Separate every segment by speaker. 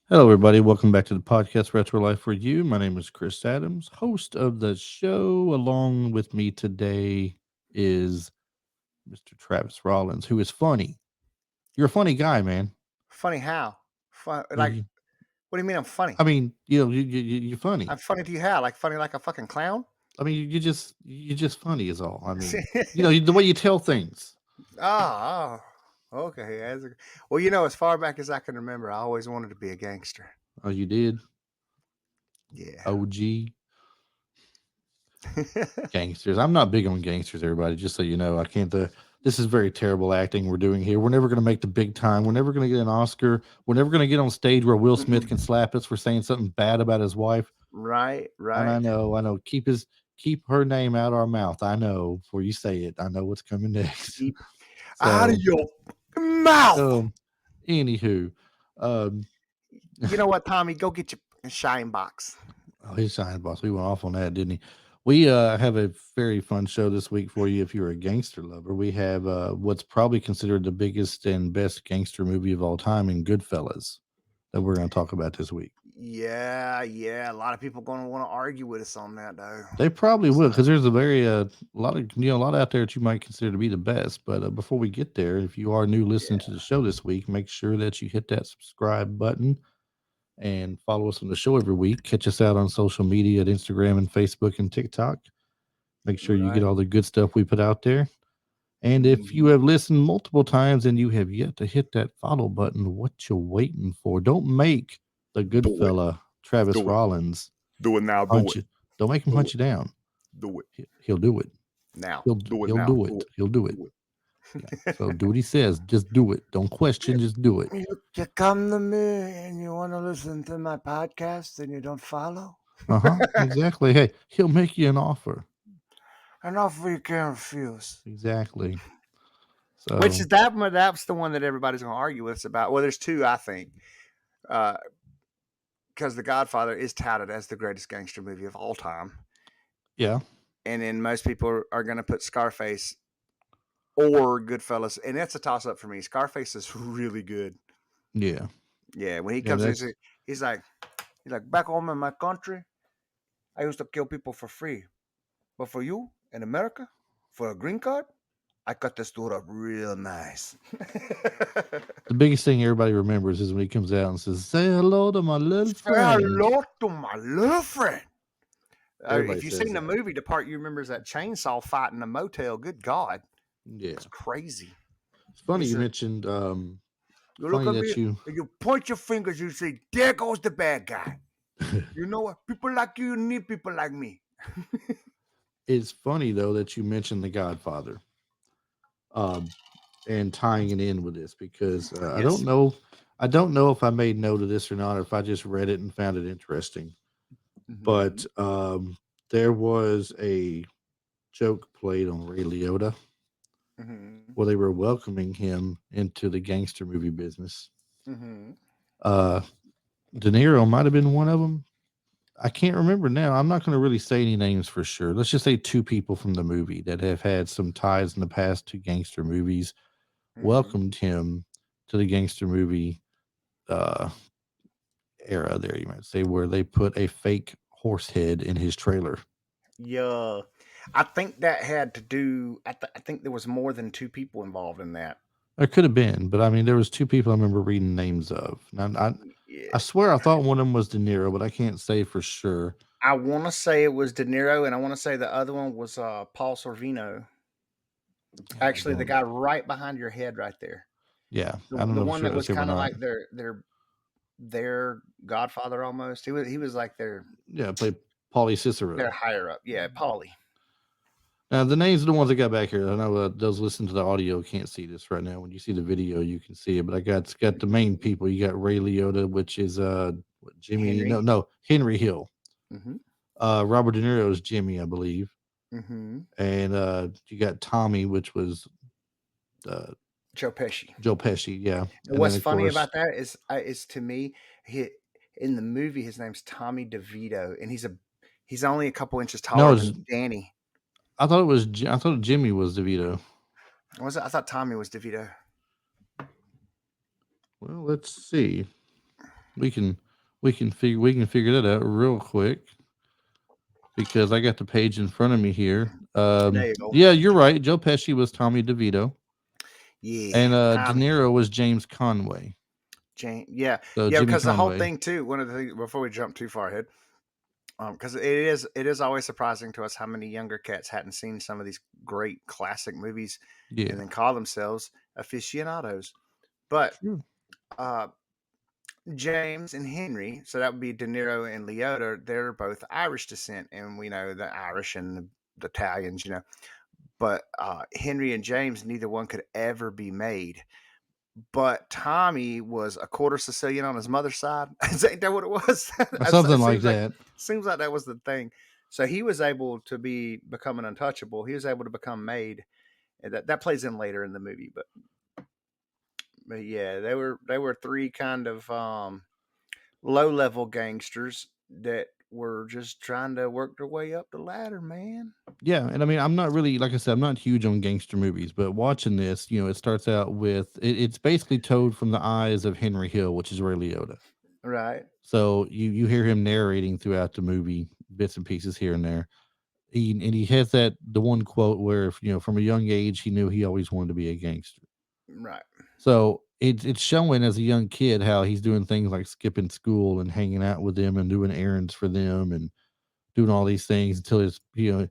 Speaker 1: Hello, everybody. Welcome back to the podcast Retro Life Review. My name is Chris Adams, host of the show. Along with me today is Mr. Travis Rollins, who is funny. You're a funny guy, man.
Speaker 2: Funny how? Fun
Speaker 1: I mean,
Speaker 2: like, what do you mean I'm funny?
Speaker 1: you're funny.
Speaker 2: I'm funny to you how? Like funny like a fucking clown?
Speaker 1: I mean, you're just funny is all. I mean, the way you tell things.
Speaker 2: Oh, okay. Well, as far back as I can remember, I always wanted to be a gangster.
Speaker 1: Oh, you did.
Speaker 2: Yeah.
Speaker 1: OG gangsters. I'm not big on gangsters, everybody. Just so you know, I can't. This is very terrible acting we're doing here. We're never going to make the big time. We're never going to get an Oscar. We're never going to get on stage where Will Smith can slap us for saying something bad about his wife.
Speaker 2: Right,
Speaker 1: And
Speaker 2: right.
Speaker 1: I know. Keep her name out of our mouth. I know before you say it. I know what's coming next.
Speaker 2: Keep out of
Speaker 1: So,
Speaker 2: your mouth.
Speaker 1: um, anywho, um,
Speaker 2: You know what, Tommy? Go get your shine box.
Speaker 1: oh, his sign boss. We went off on that, didn't he? We have a very fun show this week for you if you're a gangster lover. We have what's probably considered the biggest and best gangster movie of all time in Goodfellas that we're going to talk about this week.
Speaker 2: Yeah, yeah. A lot of people gonna want to argue with us on that though.
Speaker 1: They probably will
Speaker 2: So,
Speaker 1: because there's a lot of a lot out there that you might consider to be the best. But before we get there, if you are new listening to
Speaker 2: yeah.
Speaker 1: the show this week, make sure that you hit that subscribe button and follow us on the show every week. Catch us out on social media at Instagram and Facebook and TikTok. Make sure you get
Speaker 2: Right.
Speaker 1: all the good stuff we put out there. And if you
Speaker 2: Mhm.
Speaker 1: have listened multiple times and you have yet to hit that follow button, what you waiting for? Don't make the good
Speaker 2: Do it.
Speaker 1: fella Travis
Speaker 2: Do it.
Speaker 1: Rollins
Speaker 2: Do it now. Do
Speaker 1: hunt
Speaker 2: it.
Speaker 1: you. Don't make him
Speaker 2: Do
Speaker 1: hunt
Speaker 2: it.
Speaker 1: you down.
Speaker 2: Do it.
Speaker 1: He'll do it.
Speaker 2: Now.
Speaker 1: He'll
Speaker 2: Do it
Speaker 1: he'll
Speaker 2: now.
Speaker 1: do
Speaker 2: Do
Speaker 1: it.
Speaker 2: it.
Speaker 1: He'll do it.
Speaker 2: Do
Speaker 1: Yeah.
Speaker 2: it.
Speaker 1: So do what he says. Just do it. Don't question. Just do it.
Speaker 2: You come to me and you want to listen to my podcast and you don't follow?
Speaker 1: Uh huh. Exactly. Hey, he'll make you an offer.
Speaker 2: An offer you can't refuse.
Speaker 1: Exactly.
Speaker 2: Which
Speaker 1: So
Speaker 2: is that's the one that everybody's going to argue with us about. Well, there's two, I think. Because The Godfather is touted as the greatest gangster movie of all time.
Speaker 1: yeah,
Speaker 2: And then most people are going to put Scarface or Goodfellas. And that's a toss up for me. Scarface is really good.
Speaker 1: yeah,
Speaker 2: Yeah, when he
Speaker 1: yeah.
Speaker 2: comes in,
Speaker 1: That's
Speaker 2: he's like, back home in my country, I used to kill people for free. But for you in America, for a green card, I cut this dude up real nice.
Speaker 1: the biggest thing everybody remembers is when he comes out and says, "Say hello to my little
Speaker 2: Say
Speaker 1: friend."
Speaker 2: hello to my little friend.
Speaker 1: Everybody
Speaker 2: If you've
Speaker 1: says
Speaker 2: seen the
Speaker 1: that.
Speaker 2: movie, the part you remember is that chainsaw fight in the motel. Good God,
Speaker 1: Yeah.
Speaker 2: it's crazy.
Speaker 1: It's funny
Speaker 2: He
Speaker 1: you
Speaker 2: said,
Speaker 1: mentioned.
Speaker 2: "You look
Speaker 1: Funny
Speaker 2: at me
Speaker 1: that you.
Speaker 2: and you point your fingers. You say, there goes the bad guy.' You know what? People like you need people like me."
Speaker 1: It's funny though that you mentioned The Godfather, um, and tying it in with this because
Speaker 2: Yes.
Speaker 1: I don't know if I made note of this or not, or if I just read it and found it interesting. But
Speaker 2: Hmm.
Speaker 1: there was a joke played on Ray Liotta
Speaker 2: Hmm.
Speaker 1: where they were welcoming him into the gangster movie business.
Speaker 2: Hmm.
Speaker 1: Uh, De Niro might have been one of them. I can't remember now. I'm not going to really say any names for sure. Let's just say two people from the movie that have had some ties in the past to gangster movies
Speaker 2: Hmm.
Speaker 1: welcomed him to the gangster movie uh, era. There, you might say, where they put a fake horse head in his trailer.
Speaker 2: Yeah, I think that had to do. I think there was more than two people involved in that.
Speaker 1: There could have been, but I mean, there was two people I remember reading names of. Now,
Speaker 2: Yeah,
Speaker 1: I swear I thought one of them was De Niro, but I can't say for sure.
Speaker 2: I want to say it was De Niro, and I want to say the other one was Paul Sorvino.
Speaker 1: I
Speaker 2: Actually, the
Speaker 1: don't.
Speaker 2: guy right behind your head, right there,
Speaker 1: Yeah,
Speaker 2: the
Speaker 1: I don't
Speaker 2: the
Speaker 1: know for
Speaker 2: one
Speaker 1: sure
Speaker 2: that
Speaker 1: if that's
Speaker 2: was
Speaker 1: him or
Speaker 2: kind of
Speaker 1: not.
Speaker 2: like their Godfather almost. He was like
Speaker 1: Yeah, I played Paulie
Speaker 2: their
Speaker 1: Cicero.
Speaker 2: higher up. Yeah, Paulie.
Speaker 1: Now, the names of the ones I got back here, I know those listening to the audio can't see this right now. When you see the video, you can see it. But I got the main
Speaker 2: Mhm.
Speaker 1: people. You got Ray Liotta, which is Jimmy.
Speaker 2: Henry.
Speaker 1: No, Henry Hill.
Speaker 2: Hmm.
Speaker 1: Robert De Niro is Jimmy, I believe,
Speaker 2: Hmm.
Speaker 1: and you got Tommy, which was uh,
Speaker 2: Joe Pesci.
Speaker 1: Joe Pesci. Yeah,
Speaker 2: And
Speaker 1: and then
Speaker 2: what's
Speaker 1: of
Speaker 2: funny
Speaker 1: course,
Speaker 2: about that is to me, he in the movie his name's Tommy DeVito, and he's only a couple inches
Speaker 1: no,
Speaker 2: taller than Danny.
Speaker 1: I thought it was I thought Jimmy was DeVito.
Speaker 2: Was it? I thought Tommy was DeVito.
Speaker 1: Well, let's see. We can we can figure that out real quick because I got the page in front of me here.
Speaker 2: There you go.
Speaker 1: Yeah, you're right. Joe Pesci was Tommy DeVito,
Speaker 2: Yeah,
Speaker 1: and De
Speaker 2: Tommy.
Speaker 1: Niro was James Conway.
Speaker 2: Jane. Yeah,
Speaker 1: So
Speaker 2: yeah.
Speaker 1: Jimmy
Speaker 2: Because the whole
Speaker 1: Conway.
Speaker 2: thing too. One of the things before we jump too far ahead, because it is always surprising to us how many younger cats hadn't seen some of these great classic movies, and
Speaker 1: Yeah,
Speaker 2: then call themselves aficionados. But
Speaker 1: true.
Speaker 2: uh, James and Henry, so that would be De Niro and Leota. They're both Irish descent, and we know the Irish and the Italians, But Henry and James, neither one could ever be made. But Tommy was a quarter Sicilian on his mother's side. Ain't that what it was? It
Speaker 1: Something like
Speaker 2: seems like
Speaker 1: that.
Speaker 2: that was the thing. So he was able to become an untouchable. He was able to become made. And that plays in later in the movie. But yeah, they were three kind of low level gangsters that were just trying to work their way up the ladder, man.
Speaker 1: Yeah, and I mean, I'm not really, like I said, I'm not huge on gangster movies, but watching this, it starts out with it's basically told from the eyes of Henry Hill, which is Ray Liotta.
Speaker 2: Right.
Speaker 1: So you hear him narrating throughout the movie, bits and pieces here and there. He has that the one quote where from a young age he knew he always wanted to be a gangster.
Speaker 2: Right.
Speaker 1: So it's showing as a young kid how he's doing things like skipping school and hanging out with them and doing errands for them and doing all these things until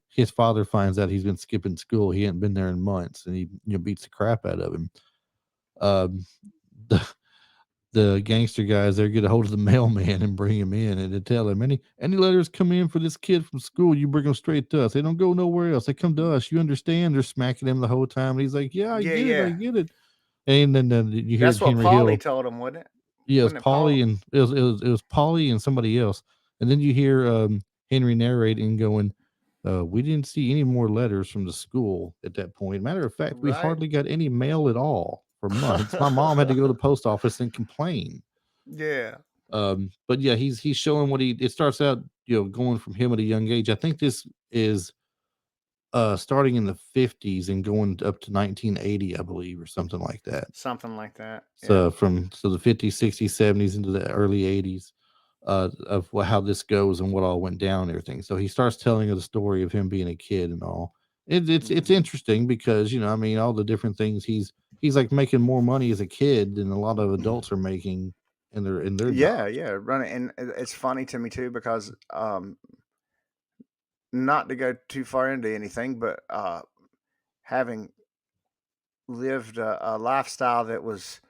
Speaker 1: his father finds out he's been skipping school. He hadn't been there in months, and he beats the crap out of him. Um, the the gangster guys there get a hold of the mailman and bring him in and they tell him any letters come in for this kid from school, you bring them straight to us. They don't go nowhere else. They come to us. You understand? They're smacking him the whole time, and he's like, "Yeah, I
Speaker 2: Yeah,
Speaker 1: get it, I
Speaker 2: yeah.
Speaker 1: get it." And then you hear
Speaker 2: That's what
Speaker 1: Henry
Speaker 2: Paulie
Speaker 1: Hill.
Speaker 2: told him, wasn't it?
Speaker 1: Yeah, it was
Speaker 2: Wasn't it Paul?
Speaker 1: Polly and it was Polly and somebody else. And then you hear Henry narrating going, we didn't see any more letters from the school at that point. Matter of fact, we
Speaker 2: Right.
Speaker 1: hardly got any mail at all for months. My mom had to go to the post office and complain.
Speaker 2: Yeah.
Speaker 1: But yeah, he's showing what he it starts out, going from him at a young age. I think this is starting in the 50s and going up to 1980, I believe, or something like that.
Speaker 2: Something like that. Yeah.
Speaker 1: So the 50s, 60s, 70s into the early 80s, of how this goes and what all went down and everything. So he starts telling the story of him being a kid and all. It's
Speaker 2: Mhm.
Speaker 1: interesting because I mean all the different things he's like making more money as a kid than a lot of adults are making in their
Speaker 2: Yeah,
Speaker 1: jobs.
Speaker 2: yeah, running, and it's funny to me too because not to go too far into anything, but having lived a lifestyle that was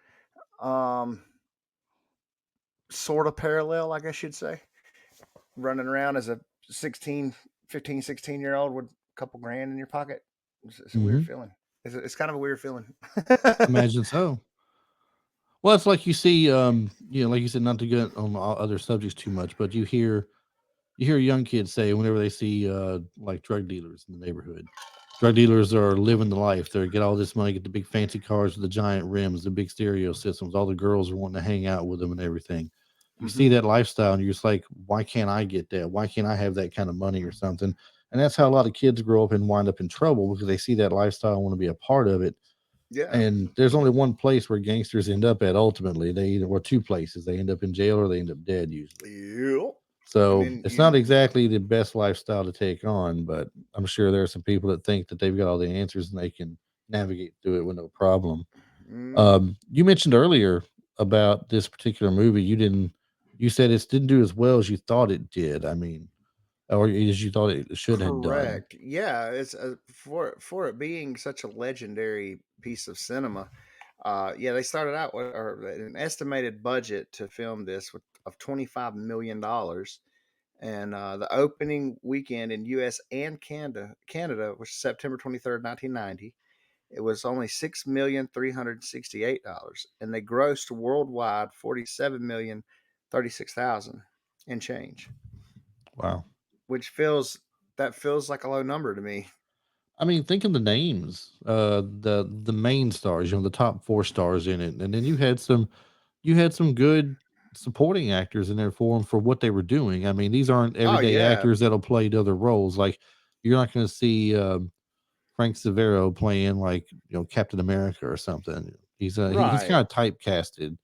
Speaker 2: um sort of parallel, I guess you'd say, running around as a 16, 15, 16-year old with a couple grand in your pocket. It's a weird
Speaker 1: Hmm.
Speaker 2: feeling. It's kind of a weird feeling.
Speaker 1: Imagine so. Well, it's like you see, like you said, not to get on other subjects too much, but you hear young kids say whenever they see like drug dealers in the neighborhood, drug dealers are living the life. They get all this money, get the big fancy cars with the giant rims, the big stereo systems. All the girls are wanting to hang out with them and everything. You
Speaker 2: Hmm.
Speaker 1: see that lifestyle, and you're just like, why can't I get that? Why can't I have that kind of money or something? And that's how a lot of kids grow up and wind up in trouble because they see that lifestyle and want to be a part of it.
Speaker 2: Yeah.
Speaker 1: And there's only one place where gangsters end up at ultimately. They either or two places. They end up in jail or they end up dead usually.
Speaker 2: Yep. And
Speaker 1: So
Speaker 2: then
Speaker 1: it's not
Speaker 2: you.
Speaker 1: exactly the best lifestyle to take on, but I'm sure there are some people that think that they've got all the answers and they can navigate through it with no problem.
Speaker 2: Mm,
Speaker 1: You mentioned earlier about this particular movie. You said it didn't do as well as you thought it did. I mean, or as you thought it should have done.
Speaker 2: correct. Yeah, it's for it being such a legendary piece of cinema. Yeah, they started out with an estimated budget to film this of $25 million, and the opening weekend in U.S. and Canada was September 23rd, 1990. It was only $6,368, and they grossed worldwide 47,036,000 and change,
Speaker 1: Wow.
Speaker 2: which feels like a low number to me.
Speaker 1: I mean, think of the names, the main stars, the top four stars in it, and then you had some good supporting actors in there for them for what they were doing. I mean, these aren't
Speaker 2: Oh
Speaker 1: everyday
Speaker 2: yeah,
Speaker 1: actors that'll play other roles. Like you're not going to see Frank Severo playing like Captain America or something. He's
Speaker 2: right.
Speaker 1: kind of typecasted.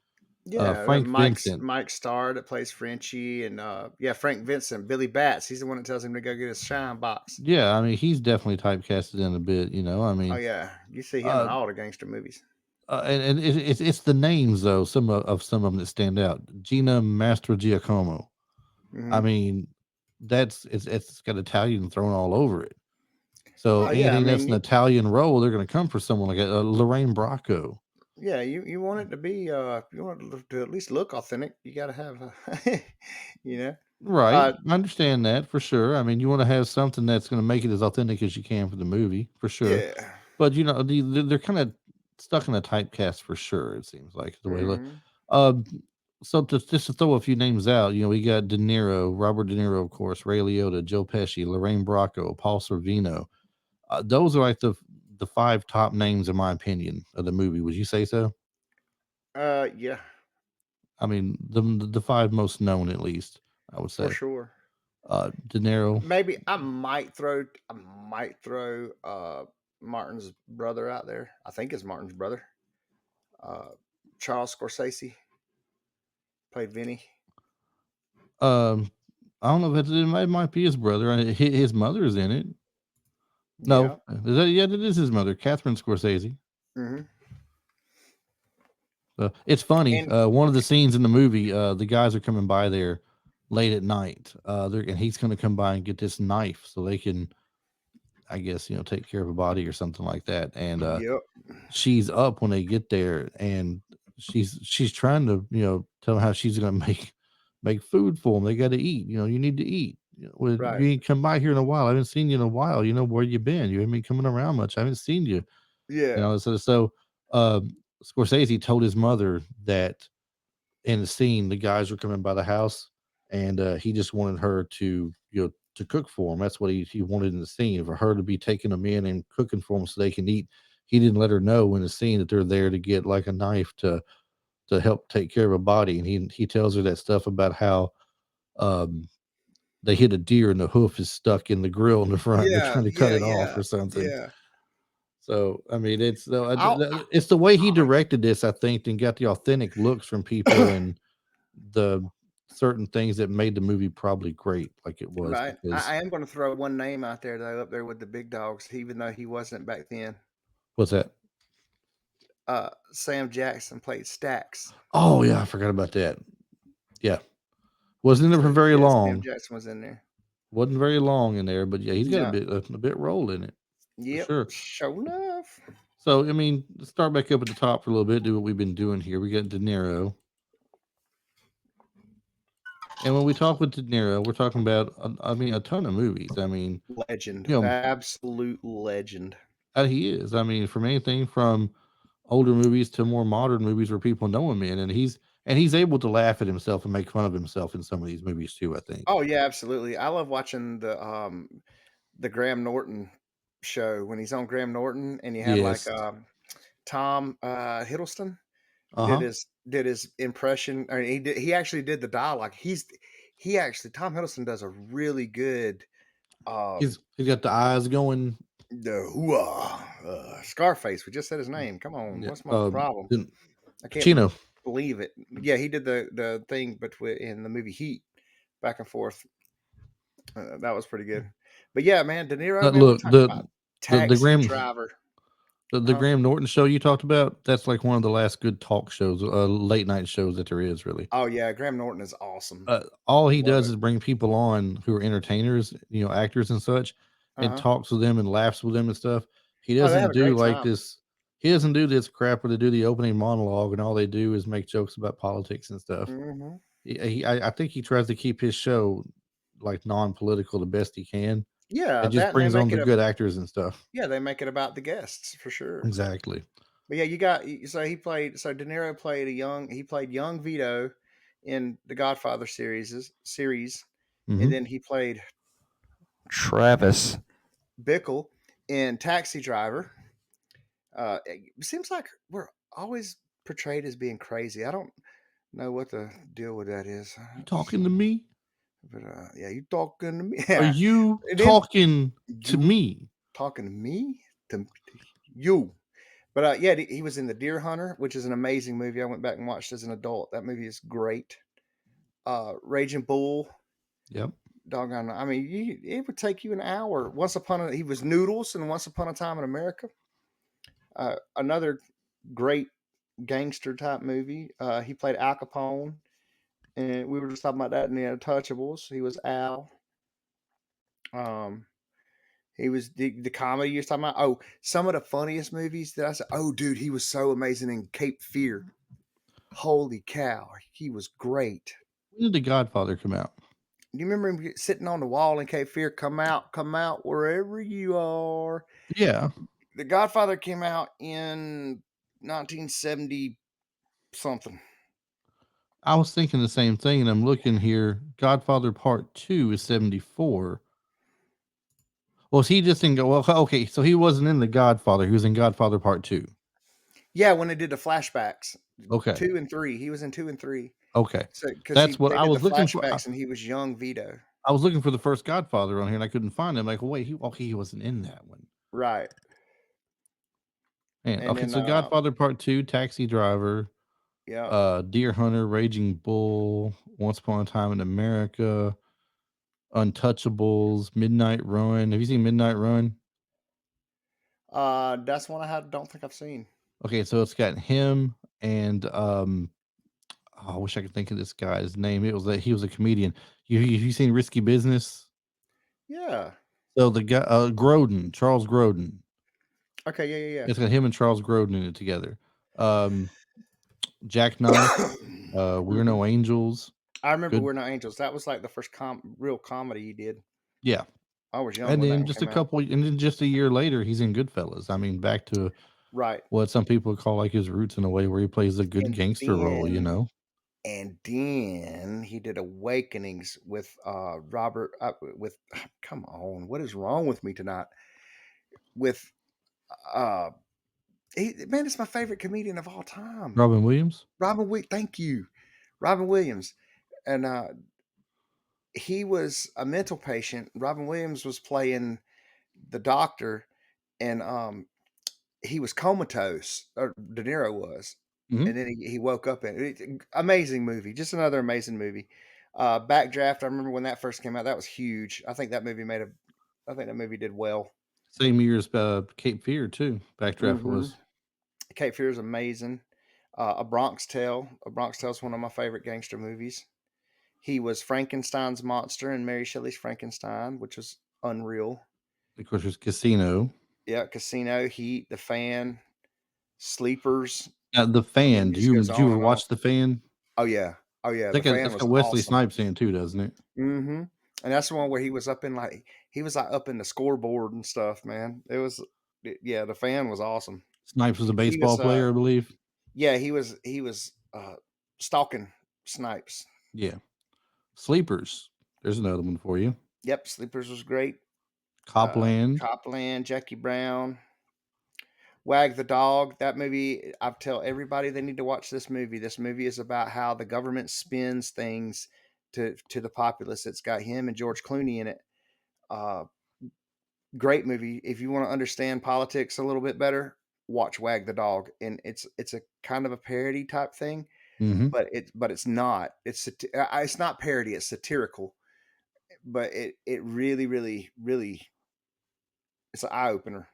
Speaker 2: Yeah,
Speaker 1: Frank Vincent.
Speaker 2: Mike Starr that plays Frenchie, and yeah, Frank Vincent, Billy Bats. He's the one that tells him to go get his shine box.
Speaker 1: Yeah, I mean, he's definitely typecasted in a bit. I
Speaker 2: Oh
Speaker 1: mean,
Speaker 2: yeah, you see him in
Speaker 1: uh,
Speaker 2: all the gangster movies.
Speaker 1: and it's the names though. Some of them that stand out. Gina Mastrogiacomo. I
Speaker 2: Hmm.
Speaker 1: mean, it's got Italian thrown all over it. So
Speaker 2: Oh yeah, I
Speaker 1: anything that's
Speaker 2: mean,
Speaker 1: an Italian role, they're going to come for someone like Lorraine Bracco.
Speaker 2: yeah, you want it to be you want it to at least look authentic. You got to have, you know,
Speaker 1: Right.
Speaker 2: uh,
Speaker 1: I understand that for sure. I mean, you want to have something that's going to make it as authentic as you can for the movie, for sure.
Speaker 2: yeah.
Speaker 1: But they're kind of stuck in a typecast for sure. It seems like the way.
Speaker 2: Hmm.
Speaker 1: Um, so just to throw a few names out, we got De Niro, Robert De Niro, of course, Ray Liotta, Joe Pesci, Lorraine Bracco, Paul Sorvino. Those are like the five top names in my opinion of the movie. Would you say so?
Speaker 2: Yeah,
Speaker 1: I mean, the five most known, at least I would
Speaker 2: for
Speaker 1: say.
Speaker 2: sure.
Speaker 1: De Niro.
Speaker 2: Maybe I might throw Martin's brother out there. I think it's Martin's brother. Uh, Charles Scorsese played Vinny.
Speaker 1: Um, I don't know if it might be his brother. His mother's in it. No,
Speaker 2: Yeah.
Speaker 1: yeah, that is his mother, Catherine Scorsese.
Speaker 2: Hmm.
Speaker 1: It's funny.
Speaker 2: And
Speaker 1: One of the scenes in the movie, the guys are coming by there late at night. And he's going to come by and get this knife so they can, I guess, take care of a body or something like that. And
Speaker 2: yep.
Speaker 1: she's up when they get there, and she's trying to tell them how she's going to make food for them. They got to eat. You need to eat. Well,
Speaker 2: Right.
Speaker 1: you ain't come by here in a while. I haven't seen you in a while. Where you been? You haven't been coming around much. I haven't seen you.
Speaker 2: Yeah.
Speaker 1: So Scorsese told his mother that in the scene the guys were coming by the house, and he just wanted her to cook for him. That's what he wanted in the scene, for her to be taking them in and cooking for them so they can eat. He didn't let her know in the scene that they're there to get like a knife to help take care of a body. And he tells her that stuff about how um they hit a deer and the hoof is stuck in the grill in the front. They're
Speaker 2: Yeah.
Speaker 1: trying to cut
Speaker 2: Yeah.
Speaker 1: it off
Speaker 2: Yeah.
Speaker 1: or something.
Speaker 2: Yeah.
Speaker 1: So, I mean,
Speaker 2: I'll,
Speaker 1: it's the way he
Speaker 2: I,
Speaker 1: directed this, I think, and got the authentic looks from people and the certain things that made the movie probably great like it was
Speaker 2: right.
Speaker 1: because
Speaker 2: I am going to throw one name out there though, up there with the big dogs, even though he wasn't back then.
Speaker 1: what's that?
Speaker 2: Sam Jackson played Stax.
Speaker 1: Oh, yeah, I forgot about that. Yeah. Wasn't in there
Speaker 2: So
Speaker 1: for very
Speaker 2: yeah, Sam
Speaker 1: long.
Speaker 2: Jackson was in there.
Speaker 1: Wasn't very long in there, but yeah, he's got a
Speaker 2: No.
Speaker 1: bit role in it for
Speaker 2: Yep.
Speaker 1: sure.
Speaker 2: Sure enough.
Speaker 1: So, I mean, let's start back up at the top for a little bit, do what we've been doing here. We got De Niro. And when we talk with De Niro, we're talking about, I mean, a ton of movies. I mean,
Speaker 2: Legend.
Speaker 1: you know,
Speaker 2: Absolute legend.
Speaker 1: he is. I mean, from anything from older movies to more modern movies where people know him in, and he's able to laugh at himself and make fun of himself in some of these movies too, I think.
Speaker 2: Oh yeah, absolutely. I love watching the Graham Norton show when he's on Graham Norton and you had like
Speaker 1: Yes.
Speaker 2: Tom Hiddleston
Speaker 1: Uh-huh.
Speaker 2: did his impression. I mean, he actually did the dialogue. He actually Tom Hiddleston does a really good um
Speaker 1: He's got the eyes going.
Speaker 2: the hooah, Scarface. We just said his name. Come on,
Speaker 1: Yeah.
Speaker 2: what's my problem?
Speaker 1: Then
Speaker 2: I can't
Speaker 1: Pacino.
Speaker 2: believe it. Yeah, he did the thing between in the movie Heat, back and forth. That was pretty good. But yeah, man, De Niro, man, we're
Speaker 1: Look,
Speaker 2: talking about
Speaker 1: the
Speaker 2: Taxi
Speaker 1: Graham
Speaker 2: Driver.
Speaker 1: the
Speaker 2: Uh-huh.
Speaker 1: Graham Norton show you talked about, that's like one of the last good talk shows, late night shows that there is really.
Speaker 2: Oh yeah, Graham Norton is awesome.
Speaker 1: All he
Speaker 2: Love
Speaker 1: does
Speaker 2: it.
Speaker 1: is bring people on who are entertainers, actors and such, and
Speaker 2: Uh-huh.
Speaker 1: talks with them and laughs with them and stuff. He
Speaker 2: Oh, they have
Speaker 1: doesn't
Speaker 2: a
Speaker 1: do
Speaker 2: great
Speaker 1: like
Speaker 2: time.
Speaker 1: this. He doesn't do this crap where they do the opening monologue and all they do is make jokes about politics and stuff.
Speaker 2: Hmm.
Speaker 1: I think he tries to keep his show like non-political the best he can,
Speaker 2: Yeah,
Speaker 1: and just
Speaker 2: that and they
Speaker 1: brings
Speaker 2: make
Speaker 1: on
Speaker 2: it
Speaker 1: the
Speaker 2: a
Speaker 1: good actors and stuff.
Speaker 2: yeah, they make it about the guests for sure.
Speaker 1: Exactly.
Speaker 2: But yeah, so De Niro played he played young Vito in the Godfather series, and
Speaker 1: Hmm.
Speaker 2: then he played Travis Bickle in Taxi Driver. It seems like we're always portrayed as being crazy. I don't know what the deal with that is.
Speaker 1: You talking to me?
Speaker 2: But yeah, you talking to me?
Speaker 1: Are
Speaker 2: Yeah,
Speaker 1: you
Speaker 2: and then
Speaker 1: talking to
Speaker 2: you
Speaker 1: me?
Speaker 2: talking to me to you. But yeah, he was in The Deer Hunter, which is an amazing movie. I went back and watched as an adult. That movie is great. Raging Bull,
Speaker 1: Yep.
Speaker 2: doggone. I mean, it would take you an hour. He was Noodles, and Once Upon a Time in America. Another great gangster type movie. He played Al Capone, and we were just talking about that in The Untouchables. He was Al. Um, he was the comedy you was talking about. Oh, some of the funniest movies that I said. Oh, dude, he was so amazing in Cape Fear. Holy cow, he was great.
Speaker 1: When did The Godfather come out?
Speaker 2: Do you remember him sitting on the wall in Cape Fear? Come out, wherever you are.
Speaker 1: Yeah.
Speaker 2: The Godfather came out in 1970 something.
Speaker 1: I was thinking the same thing, and I'm looking here. Godfather Part 2 is 74. Was he just in? Well, okay, so he wasn't in The Godfather. He was in Godfather Part 2.
Speaker 2: Yeah, when they did the flashbacks,
Speaker 1: Okay.
Speaker 2: 2 and 3, he was in 2 and 3.
Speaker 1: Okay.
Speaker 2: So because
Speaker 1: That's what
Speaker 2: they
Speaker 1: I
Speaker 2: did the
Speaker 1: was looking for.
Speaker 2: flashbacks and he was young Vito,
Speaker 1: I was looking for the first Godfather on here, and I couldn't find him. Like, well, wait, he wasn't in that one.
Speaker 2: right?
Speaker 1: Man,
Speaker 2: And
Speaker 1: okay,
Speaker 2: then
Speaker 1: so Godfather Part 2, Taxi Driver,
Speaker 2: yeah,
Speaker 1: Deer Hunter, Raging Bull, Once Upon a Time in America, Untouchables, Midnight Run. Have you seen Midnight Run?
Speaker 2: that's one don't think I've seen.
Speaker 1: Okay, so it's got him and I wish I could think of this guy's name. It was he was a comedian. You seen Risky Business?
Speaker 2: Yeah.
Speaker 1: So the guy Grodin, Charles Grodin.
Speaker 2: Okay. Yeah.
Speaker 1: It's got him and Charles Grodin in it together. Um, Jackknife, We're
Speaker 2: hmm
Speaker 1: No Angels.
Speaker 2: I remember
Speaker 1: Good,
Speaker 2: We're Not Angels. That was like the first real comedy he did.
Speaker 1: yeah.
Speaker 2: I was young
Speaker 1: And
Speaker 2: when that
Speaker 1: then
Speaker 2: one
Speaker 1: just a
Speaker 2: came out.
Speaker 1: couple, and then just a year later, he's in Goodfellas. I mean, back to
Speaker 2: Right.
Speaker 1: what some people call like his roots in a way, where he plays a good
Speaker 2: And
Speaker 1: gangster role. You
Speaker 2: then
Speaker 1: know,
Speaker 2: and then he did Awakenings with Robert with come on, what is wrong with me tonight? With uh man, it's my favorite comedian of all time.
Speaker 1: Robin Williams.
Speaker 2: Thank you. Robin Williams. And he was a mental patient. Robin Williams was playing the doctor, and he was comatose, or De Niro was.
Speaker 1: Hmm.
Speaker 2: And then he woke up in amazing movie, just another amazing movie. Backdraft, I remember when that first came out, that was huge. I think that movie did well.
Speaker 1: Same year as Cape Fear too. Backdraft
Speaker 2: hmm
Speaker 1: was.
Speaker 2: Cape Fear is amazing. A Bronx Tale is one of my favorite gangster movies. He was Frankenstein's monster in Mary Shelley's Frankenstein, which was unreal.
Speaker 1: Of course, there's Casino.
Speaker 2: Yeah, Casino, Heat, The Fan, Sleepers.
Speaker 1: Now, The
Speaker 2: I mean,
Speaker 1: Fan.
Speaker 2: it just goes
Speaker 1: Did you
Speaker 2: on
Speaker 1: ever
Speaker 2: and on.
Speaker 1: watch The Fan?
Speaker 2: Oh yeah, oh yeah. The Fan
Speaker 1: That's
Speaker 2: was
Speaker 1: got Wesley
Speaker 2: awesome.
Speaker 1: Snipes in it too, doesn't it?
Speaker 2: And that's the one where he was like up in the scoreboard and stuff. Man, yeah. The Fan was awesome.
Speaker 1: Snipes was a
Speaker 2: He
Speaker 1: baseball
Speaker 2: was
Speaker 1: player, I believe.
Speaker 2: yeah, he was stalking Snipes.
Speaker 1: Yeah. Sleepers. There's another one for you.
Speaker 2: Yep, Sleepers was great.
Speaker 1: Copland.
Speaker 2: Copland, Jackie Brown, Wag the Dog. That movie, I tell everybody they need to watch this movie. This movie is about how the government spins things to the populace. It's got him and George Clooney in it. Uh, Great movie. If you want to understand politics a little bit better, watch Wag the Dog. And it's a kind of a parody type thing,
Speaker 1: Hmm.
Speaker 2: but it's not. It's not parody. It's satirical, but it really it's an eye opener.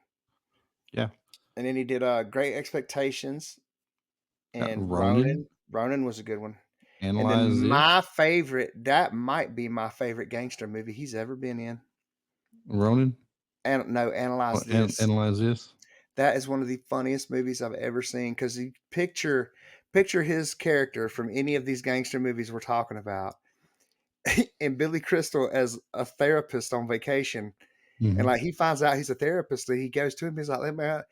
Speaker 1: Yeah.
Speaker 2: And then he did Great Expectations and
Speaker 1: Ronin.
Speaker 2: Ronin. Ronin was a good one. And then
Speaker 1: Analyze this.
Speaker 2: that might be my favorite gangster movie he's ever been in.
Speaker 1: Ronin.
Speaker 2: And no, Analyze This.
Speaker 1: Analyze this.
Speaker 2: That is one of the funniest movies I've ever seen because you picture his character from any of these gangster movies we're talking about, and Billy Crystal as a therapist on vacation, and
Speaker 1: Hmm.
Speaker 2: like he finds out he's a therapist, and he goes to him, he's like, "Man,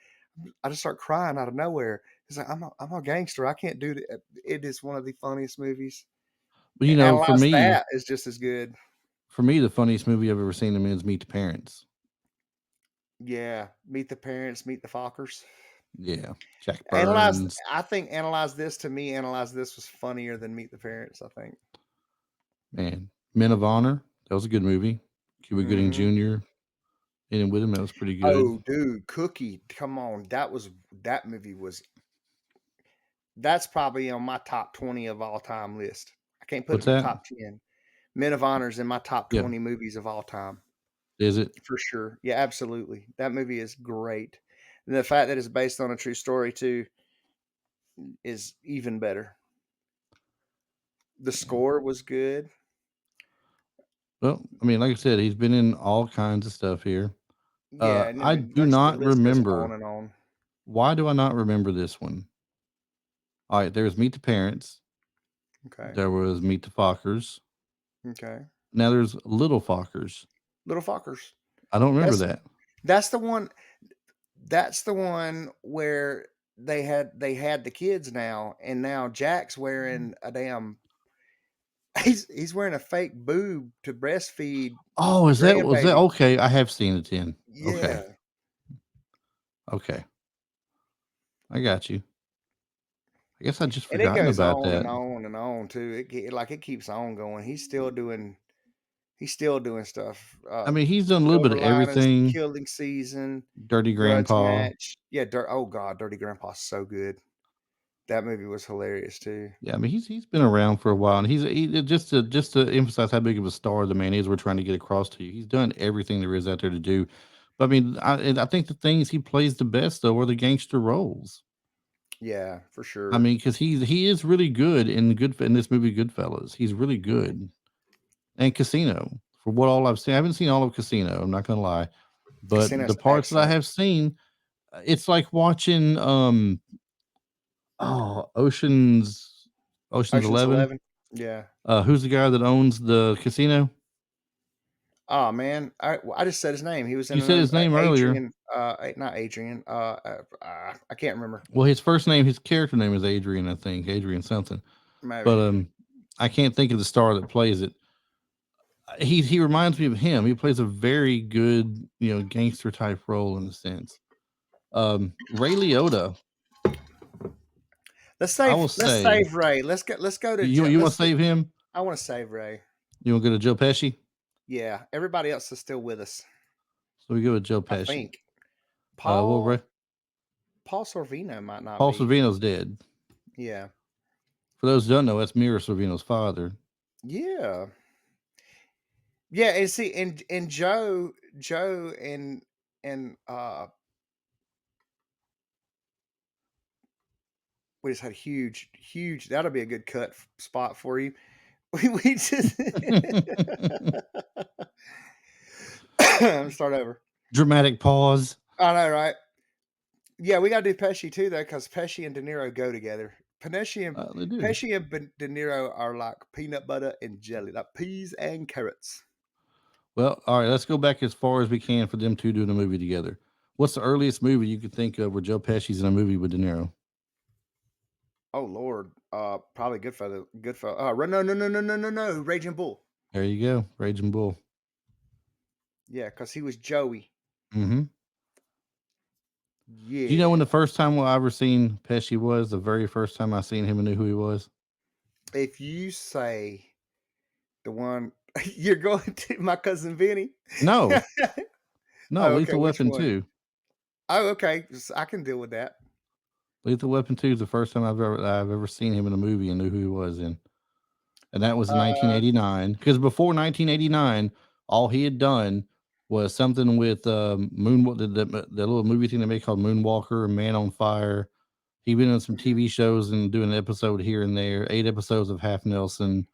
Speaker 2: I just start crying out of nowhere." He's like, I'm a gangster. I can't do that." It is one of the funniest movies.
Speaker 1: But
Speaker 2: And Analyze That is just as good.
Speaker 1: for me, the funniest movie I've ever seen him in is Meet the Parents.
Speaker 2: Yeah, Meet the Parents, Meet the Fockers.
Speaker 1: Yeah. Jack
Speaker 2: Analyze.
Speaker 1: Burns.
Speaker 2: I think Analyze This to me. Analyze This was funnier than Meet the Parents. I think.
Speaker 1: Man. Men of Honor. That was a good movie. Cuba Gooding
Speaker 2: hmm
Speaker 1: Jr. And with him, that was pretty good.
Speaker 2: Oh, dude, Cookie, come on. That movie was that's probably on my top 20 of all time list. I can't put it
Speaker 1: What's
Speaker 2: in my
Speaker 1: that?
Speaker 2: top 10. Men of Honor's in my top
Speaker 1: Yeah.
Speaker 2: 20 movies of all time,
Speaker 1: Is it?
Speaker 2: for sure. Yeah, absolutely. That movie is great. And the fact that it's based on a true story too is even better. The
Speaker 1: Yeah.
Speaker 2: score was good.
Speaker 1: Well, I mean, like I said, he's been in all kinds of stuff here.
Speaker 2: Yeah, and I
Speaker 1: I
Speaker 2: mean,
Speaker 1: do
Speaker 2: like I said, the
Speaker 1: not
Speaker 2: list goes on
Speaker 1: remember.
Speaker 2: and on.
Speaker 1: Why do I not remember this one? All right, there's Meet the Parents.
Speaker 2: Okay.
Speaker 1: There was Meet the Fockers.
Speaker 2: Okay.
Speaker 1: Now there's Little Fockers.
Speaker 2: Little Fockers.
Speaker 1: I don't remember
Speaker 2: That's
Speaker 1: that.
Speaker 2: that's the one that's the one where they had the kids now, and now Jack's wearing a damn he's wearing a fake boob to breastfeed
Speaker 1: Oh,
Speaker 2: the
Speaker 1: is that was that
Speaker 2: grandbaby.
Speaker 1: okay? I have seen it then. Okay,
Speaker 2: Yeah.
Speaker 1: okay, I got you. I guess I just
Speaker 2: And it
Speaker 1: forgotten
Speaker 2: goes
Speaker 1: about
Speaker 2: on and
Speaker 1: that.
Speaker 2: on and on too. It keeps on going. He's still doing stuff.
Speaker 1: I mean, he's done a little bit
Speaker 2: Silver
Speaker 1: of
Speaker 2: Linings,
Speaker 1: everything.
Speaker 2: Killing Season,
Speaker 1: Dirty
Speaker 2: Grudge
Speaker 1: Grandpa.
Speaker 2: Match. Yeah, oh god, Dirty Grandpa's so good. That movie was hilarious too.
Speaker 1: Yeah, I mean, he's been around for a while, and just to emphasize how big of a star the man is, we're trying to get across to you. He's done everything there is out there to do. But I mean, I think the things he plays the best though are the gangster roles.
Speaker 2: Yeah, for
Speaker 1: I
Speaker 2: sure.
Speaker 1: mean, because he is really good in this movie Goodfellas. He's really
Speaker 2: Mhm.
Speaker 1: good, and Casino. For what all I've seen, I haven't seen all of Casino. I'm not gonna lie, but the
Speaker 2: Casino's
Speaker 1: parts that I
Speaker 2: excellent.
Speaker 1: have seen, it's like watching Ocean's
Speaker 2: Ocean's
Speaker 1: 11.
Speaker 2: 11. Yeah.
Speaker 1: Who's the guy that owns the casino?
Speaker 2: Oh man, I just said his name. He was in
Speaker 1: You said
Speaker 2: another
Speaker 1: his name earlier.
Speaker 2: Adrian. Not Adrian. I can't remember.
Speaker 1: Well, his character name is Adrian, I think, Adrian something.
Speaker 2: Maybe.
Speaker 1: But I can't think of the star that plays it. He reminds me of him. He plays a very good, gangster type role in a sense. Ray Liotta,
Speaker 2: Let's
Speaker 1: I
Speaker 2: save.
Speaker 1: will
Speaker 2: Let's
Speaker 1: say,
Speaker 2: save Ray. Let's go to
Speaker 1: you want
Speaker 2: Let's
Speaker 1: to
Speaker 2: get.
Speaker 1: save him?
Speaker 2: I want to save Ray.
Speaker 1: You want to go to Joe Pesci?
Speaker 2: Yeah. Everybody else is still with us.
Speaker 1: So we go with Joe
Speaker 2: I
Speaker 1: Pesci.
Speaker 2: think
Speaker 1: Well,
Speaker 2: Paul Paul Sorvino might not
Speaker 1: Paul
Speaker 2: be.
Speaker 1: Sorvino's dead.
Speaker 2: Yeah.
Speaker 1: For those who don't know, that's Mira Sorvino's father.
Speaker 2: Yeah. Yeah. And see, and Joe and we just had a huge. That'll be a good cut spot for you. We just start over.
Speaker 1: Dramatic pause.
Speaker 2: I know, right? Yeah, we got to do Pesci too, though, because Pesci and De Niro go together.
Speaker 1: They do.
Speaker 2: Pesci and De Niro are like peanut butter and jelly, like peas and carrots.
Speaker 1: Well, all right, let's go back as far as we can for them two doing a movie together. What's the earliest movie you could think of where Joe Pesci's in a movie with De Niro?
Speaker 2: Oh Lord, probably Goodfellas. Goodfellas. No, Raging Bull.
Speaker 1: There you go, Raging Bull.
Speaker 2: Yeah, because he was Joey.
Speaker 1: Hmm. Do you know when
Speaker 2: Yeah.
Speaker 1: the first time I ever seen Pesci was? The very first time I seen him and knew who he was?
Speaker 2: If you say the one you're going to my cousin Vinny.
Speaker 1: No, no,
Speaker 2: Oh, okay.
Speaker 1: Lethal
Speaker 2: Which
Speaker 1: Weapon
Speaker 2: one?
Speaker 1: 2.
Speaker 2: Oh, okay. I can deal with that.
Speaker 1: Lethal Weapon 2 is the first time I've ever seen him in a movie and knew who he was in. And that was in
Speaker 2: Uh,
Speaker 1: 1989. Because before 1989, all he had done was something with the little movie thing they made called Moonwalker and Man on Fire. He'd been on some
Speaker 2: mhm.
Speaker 1: TV shows and doing an episode here and there, 8 episodes of Half Nelson.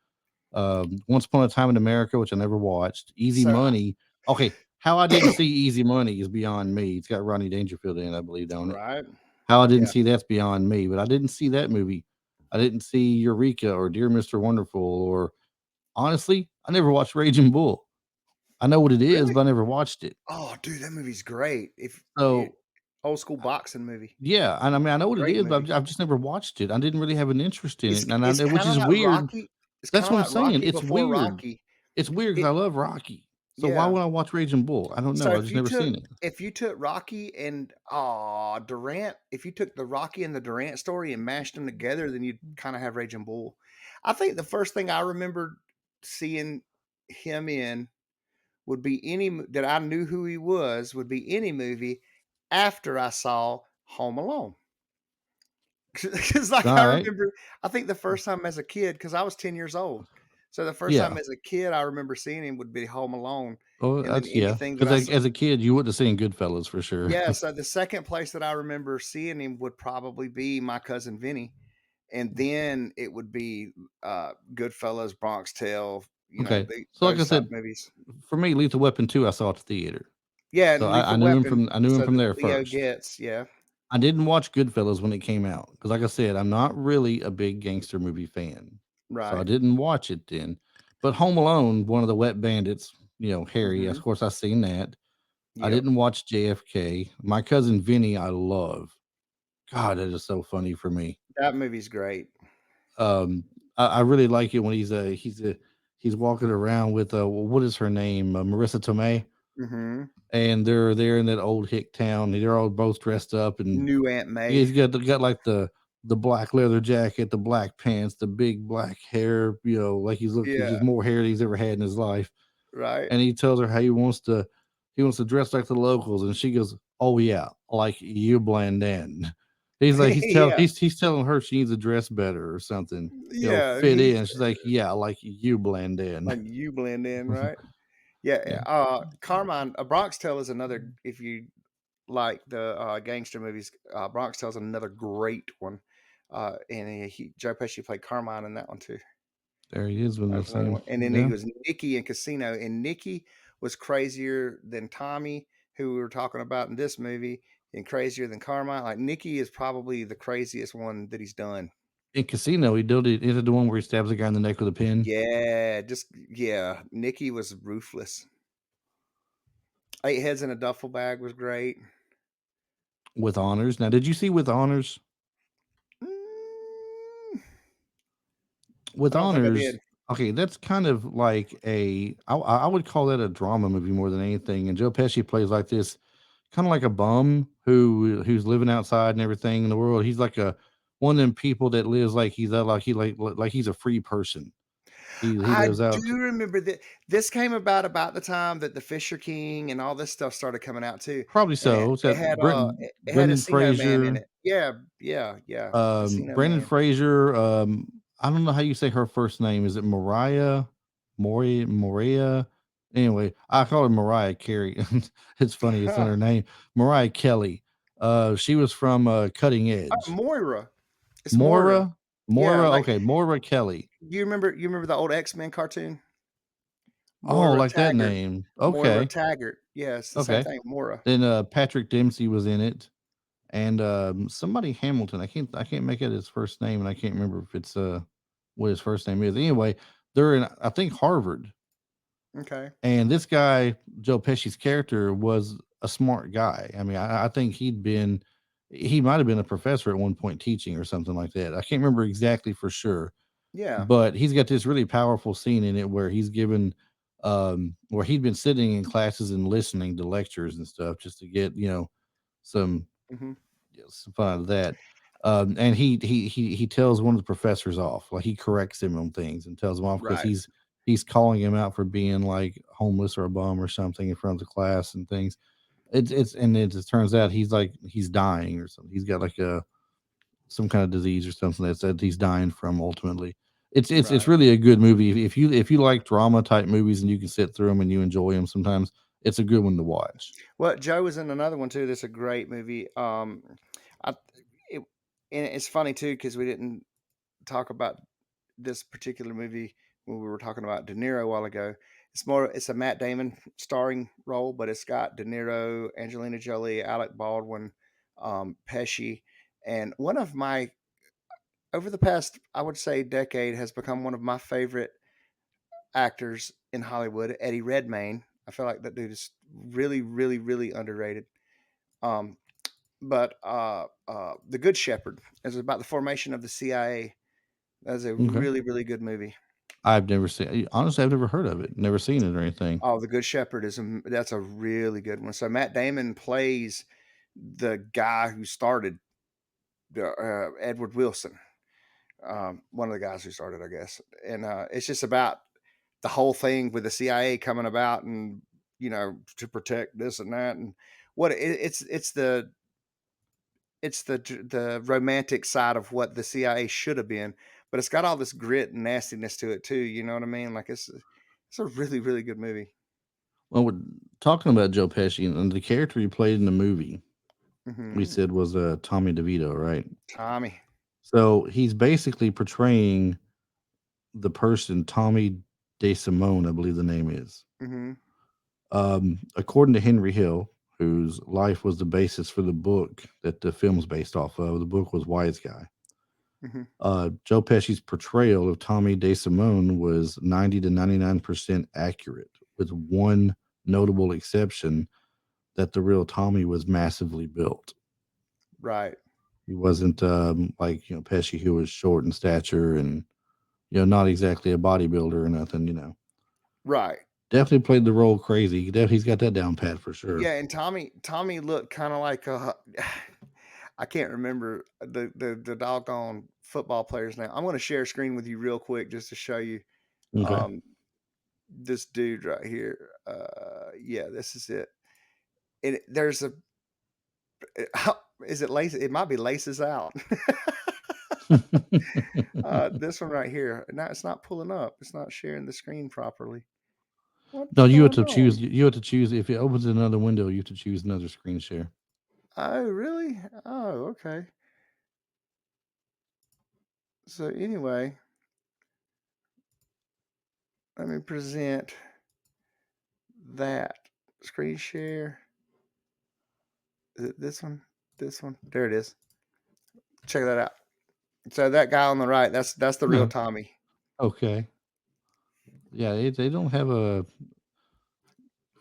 Speaker 1: Once Upon a Time in America, which I never watched. Easy
Speaker 2: So,
Speaker 1: Money. Okay, how I didn't see Easy Money is beyond me. It's got Ronnie Dangerfield in it, I believe, don't it?
Speaker 2: right?
Speaker 1: How I didn't
Speaker 2: Yeah.
Speaker 1: see that's beyond me, but I didn't see that movie. I didn't see Eureka or Dear Mr. Wonderful or honestly, I never watched Raging Bull. I know what it is,
Speaker 2: Really?
Speaker 1: but I never watched it.
Speaker 2: Oh, dude, that movie's great. If it
Speaker 1: So,
Speaker 2: old school
Speaker 1: uh,
Speaker 2: boxing movie.
Speaker 1: yeah, and I mean, I know what it
Speaker 2: Great
Speaker 1: is, but
Speaker 2: movie.
Speaker 1: I've just never watched it. I didn't really have an interest in
Speaker 2: It's
Speaker 1: it, and
Speaker 2: it's
Speaker 1: which
Speaker 2: kind of
Speaker 1: is
Speaker 2: like
Speaker 1: weird.
Speaker 2: Rocky. It's kind
Speaker 1: That's
Speaker 2: of
Speaker 1: what I'm
Speaker 2: like
Speaker 1: saying.
Speaker 2: Rocky
Speaker 1: It's
Speaker 2: before
Speaker 1: weird.
Speaker 2: Rocky.
Speaker 1: It's weird because
Speaker 2: It
Speaker 1: I love Rocky. So why
Speaker 2: yeah.
Speaker 1: would I watch Raging Bull? I don't
Speaker 2: So
Speaker 1: know. I've just never seen it.
Speaker 2: if you took Rocky and Durant, if you took the Rocky and the Durant story and mashed them together, then you'd kind of have Raging Bull. I think the first thing I remember seeing him in would be that I knew who he was would be any movie after I saw Home Alone. Because like I
Speaker 1: All right.
Speaker 2: remember, I think the first time as a kid, because I was 10 years old. So the first time
Speaker 1: Yeah.
Speaker 2: as a kid I remember seeing him would be Home Alone.
Speaker 1: Oh,
Speaker 2: And then
Speaker 1: that's yeah.
Speaker 2: anything that
Speaker 1: Because
Speaker 2: I saw.
Speaker 1: as a kid, you wouldn't have seen Goodfellas for sure.
Speaker 2: Yeah, so the second place that I remember seeing him would probably be My Cousin Vinny, and then it would be, Goodfellas, Bronx Tale,
Speaker 1: Okay. So like I
Speaker 2: those type
Speaker 1: said,
Speaker 2: movies.
Speaker 1: for me, Lethal Weapon 2, I saw at the theater.
Speaker 2: Yeah,
Speaker 1: So
Speaker 2: and
Speaker 1: I
Speaker 2: Lethal
Speaker 1: knew him
Speaker 2: Weapon,
Speaker 1: from
Speaker 2: so that
Speaker 1: there
Speaker 2: Leo
Speaker 1: first.
Speaker 2: gets, yeah.
Speaker 1: I didn't watch Goodfellas when it came out because, like I said, I'm not really a big gangster movie fan, so I
Speaker 2: Right.
Speaker 1: didn't watch it then. But Home Alone, one of the Wet Bandits, Harry, of
Speaker 2: Mhm.
Speaker 1: course, I seen that. I
Speaker 2: Yep.
Speaker 1: didn't watch JFK. My Cousin Vinny, I love. God, that is so funny for me.
Speaker 2: That movie's great.
Speaker 1: Um, I really like it when he's walking around with what is her name, Marissa Tomei,
Speaker 2: Mhm.
Speaker 1: and they're there in that old hick town. They're all both dressed up, and
Speaker 2: New Aunt May.
Speaker 1: he's got like the black leather jacket, the black pants, the big black hair. Like he's
Speaker 2: Yeah,
Speaker 1: more hair than he's ever had in his life.
Speaker 2: right.
Speaker 1: And he tells her how he wants to dress like the locals, and she goes, "Oh yeah, like you blend in." He's like
Speaker 2: Yeah.
Speaker 1: he's telling her she needs to dress better or something,
Speaker 2: Yeah, and
Speaker 1: fit
Speaker 2: he's
Speaker 1: in. She's like, "Yeah, like you blend in."
Speaker 2: like, you blend in, right? Yeah,
Speaker 1: Yeah,
Speaker 2: Carmine, Bronx Tale is another, if you like the, gangster movies, Bronx Tale is another great one, and Joe Pesci played Carmine in that one too.
Speaker 1: there he is with the
Speaker 2: That's another
Speaker 1: same.
Speaker 2: one, and then he
Speaker 1: Yeah,
Speaker 2: was Nicky in Casino, and Nicky was crazier than Tommy, who we were talking about in this movie, and crazier than Carmine. Like, Nicky is probably the craziest one that he's done.
Speaker 1: in Casino, he did it. Is it the one where he stabs a guy in the neck with a pin
Speaker 2: Yeah, Nicky was ruthless. 8 Heads in a Duffel Bag was great.
Speaker 1: with honors? Now, did you see with honors?
Speaker 2: Mm,
Speaker 1: With
Speaker 2: I don't think I did.
Speaker 1: honors, okay, that's kind of like I would call that a drama movie more than anything. And Joe Pesci plays like this, kind of like a bum who's living outside and everything in the world. He's like a one of them people that lives like he's like like he's a free person. He
Speaker 2: I
Speaker 1: lives out
Speaker 2: do remember that this came about the time that The Fisher King and all this stuff started coming out too,
Speaker 1: probably
Speaker 2: and
Speaker 1: so. It's got
Speaker 2: it had
Speaker 1: Brendan
Speaker 2: Encino Man in
Speaker 1: Fraser,
Speaker 2: it. Yeah, yeah, yeah, Encino
Speaker 1: Brendan
Speaker 2: Man.
Speaker 1: Fraser. I don't know how you say her first name. Is it Mariah? Moria? Anyway, I call her Mariah Carey. It's funny. It's not her name. Mariah Kelly. She was from Cutting Edge.
Speaker 2: Moira. It's Moira.
Speaker 1: Moira,
Speaker 2: Yeah,
Speaker 1: Moira.
Speaker 2: like,
Speaker 1: Okay, Moira Kelly.
Speaker 2: you remember the old X-Men cartoon?
Speaker 1: Oh,
Speaker 2: Moira
Speaker 1: like that
Speaker 2: Taggart.
Speaker 1: name.
Speaker 2: Moira
Speaker 1: Okay,
Speaker 2: Taggart. Yeah, it's the same
Speaker 1: okay.
Speaker 2: thing, Moira.
Speaker 1: Then Patrick Dempsey was in it, and somebody Hamilton. I can't make out his first name, and I can't remember if it's what his first name is. Anyway, they're in I think Harvard,
Speaker 2: Okay.
Speaker 1: and this guy Joe Pesci's character was a smart guy. I mean, I think he might have been a professor at one point teaching or something like that. I can't remember exactly for sure,
Speaker 2: Yeah.
Speaker 1: but he's got this really powerful scene in it where he's given where he'd been sitting in classes and listening to lectures and stuff just to get some
Speaker 2: Mhm.
Speaker 1: some fun out of that. And he tells one of the professors off, like he corrects him on things and tells him off because
Speaker 2: Right.
Speaker 1: he's calling him out for being like homeless or a bum or something in front of the class and things. It just turns out he's dying or something. He's got like a some kind of disease or something that he's dying from ultimately. It's
Speaker 2: Right.
Speaker 1: really a good movie. If you like drama type movies and you can sit through them and you enjoy them sometimes, it's a good one to watch.
Speaker 2: Well, Joe was in another one too that's a great movie. I it and it's funny too because we didn't talk about this particular movie when we were talking about De Niro a while ago. It's a Matt Damon starring role, but it's got De Niro, Angelina Jolie, Alec Baldwin, Pesci, and one of my over the past, I would say, decade has become one of my favorite actors in Hollywood, Eddie Redmayne. I feel like that dude is really, really, really underrated. Um, but The Good Shepherd is about the formation of the CIA. That's a
Speaker 1: Okay.
Speaker 2: really, really good movie.
Speaker 1: I've never seen honestly, I've never heard of it, never seen it or anything.
Speaker 2: Oh, The Good Shepherd that's a really good one. So Matt Damon plays the guy who started Edward Wilson, one of the guys who started, I guess. And it's just about the whole thing with the CIA coming about and to protect this and that, and what it's the romantic side of what the CIA should have been, but it's got all this grit and nastiness to it too. You know what I mean? Like it's a really really good movie.
Speaker 1: Well, we're talking about Joe Pesci and the character he played in the movie, we
Speaker 2: Hmm.
Speaker 1: said was Tommy DeVito, right?
Speaker 2: Tommy.
Speaker 1: So he's basically portraying the person Tommy DeSimone, I believe the name is.
Speaker 2: Hmm.
Speaker 1: According to Henry Hill, whose life was the basis for the book that the film's based off of, the book was Wise Guy.
Speaker 2: Hmm.
Speaker 1: Joe Pesci's portrayal of Tommy DeSimone was 90 to 99% accurate, with one notable exception that the real Tommy was massively built.
Speaker 2: Right.
Speaker 1: He wasn't like Pesci, who was short in stature and not exactly a bodybuilder or nothing.
Speaker 2: Right.
Speaker 1: Definitely played the role crazy. He's got that down pat for sure.
Speaker 2: Yeah, and Tommy looked kind of like I can't remember the doggone football player's name. I'm going to share a screen with you real quick just to show you
Speaker 1: Okay.
Speaker 2: um this dude right here. Yeah, this is it. And there's a is it lace? It might be laces out. This one right here. Now it's not pulling up. It's not sharing the screen properly.
Speaker 1: No,
Speaker 2: What's
Speaker 1: you have
Speaker 2: going
Speaker 1: to choose.
Speaker 2: on?
Speaker 1: You have to choose. If it opens another window, you have to choose another screen share.
Speaker 2: Oh, really? Oh, okay. So anyway, let me present that screen share. Is it this one? This one? There it is. Check that out. So that guy on the right, that's the real
Speaker 1: No.
Speaker 2: Tommy.
Speaker 1: Okay. Yeah, they don't have a.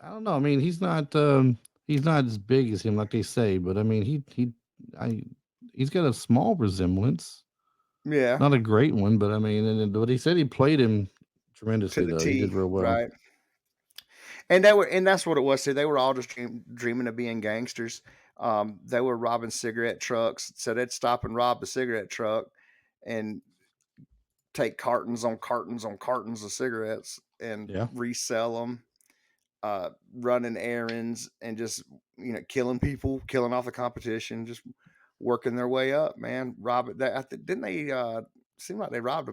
Speaker 1: I don't know. I mean, he's not as big as him, like they say, but I mean, I he's got a small resemblance.
Speaker 2: Yeah,
Speaker 1: Not a great one, but I mean, but he said he played him
Speaker 2: to
Speaker 1: tremendously
Speaker 2: the
Speaker 1: though. He did
Speaker 2: T,
Speaker 1: real well.
Speaker 2: right? And that's what it was too. They were all just dreaming of being gangsters. They were robbing cigarette trucks, so they'd stop and rob the cigarette truck and take cartons on cartons on cartons of cigarettes and
Speaker 1: Yeah.
Speaker 2: resell them. Running errands and just killing people, killing off the competition, just working their way up. Man, rob it. Didn't they? Seem like they robbed a.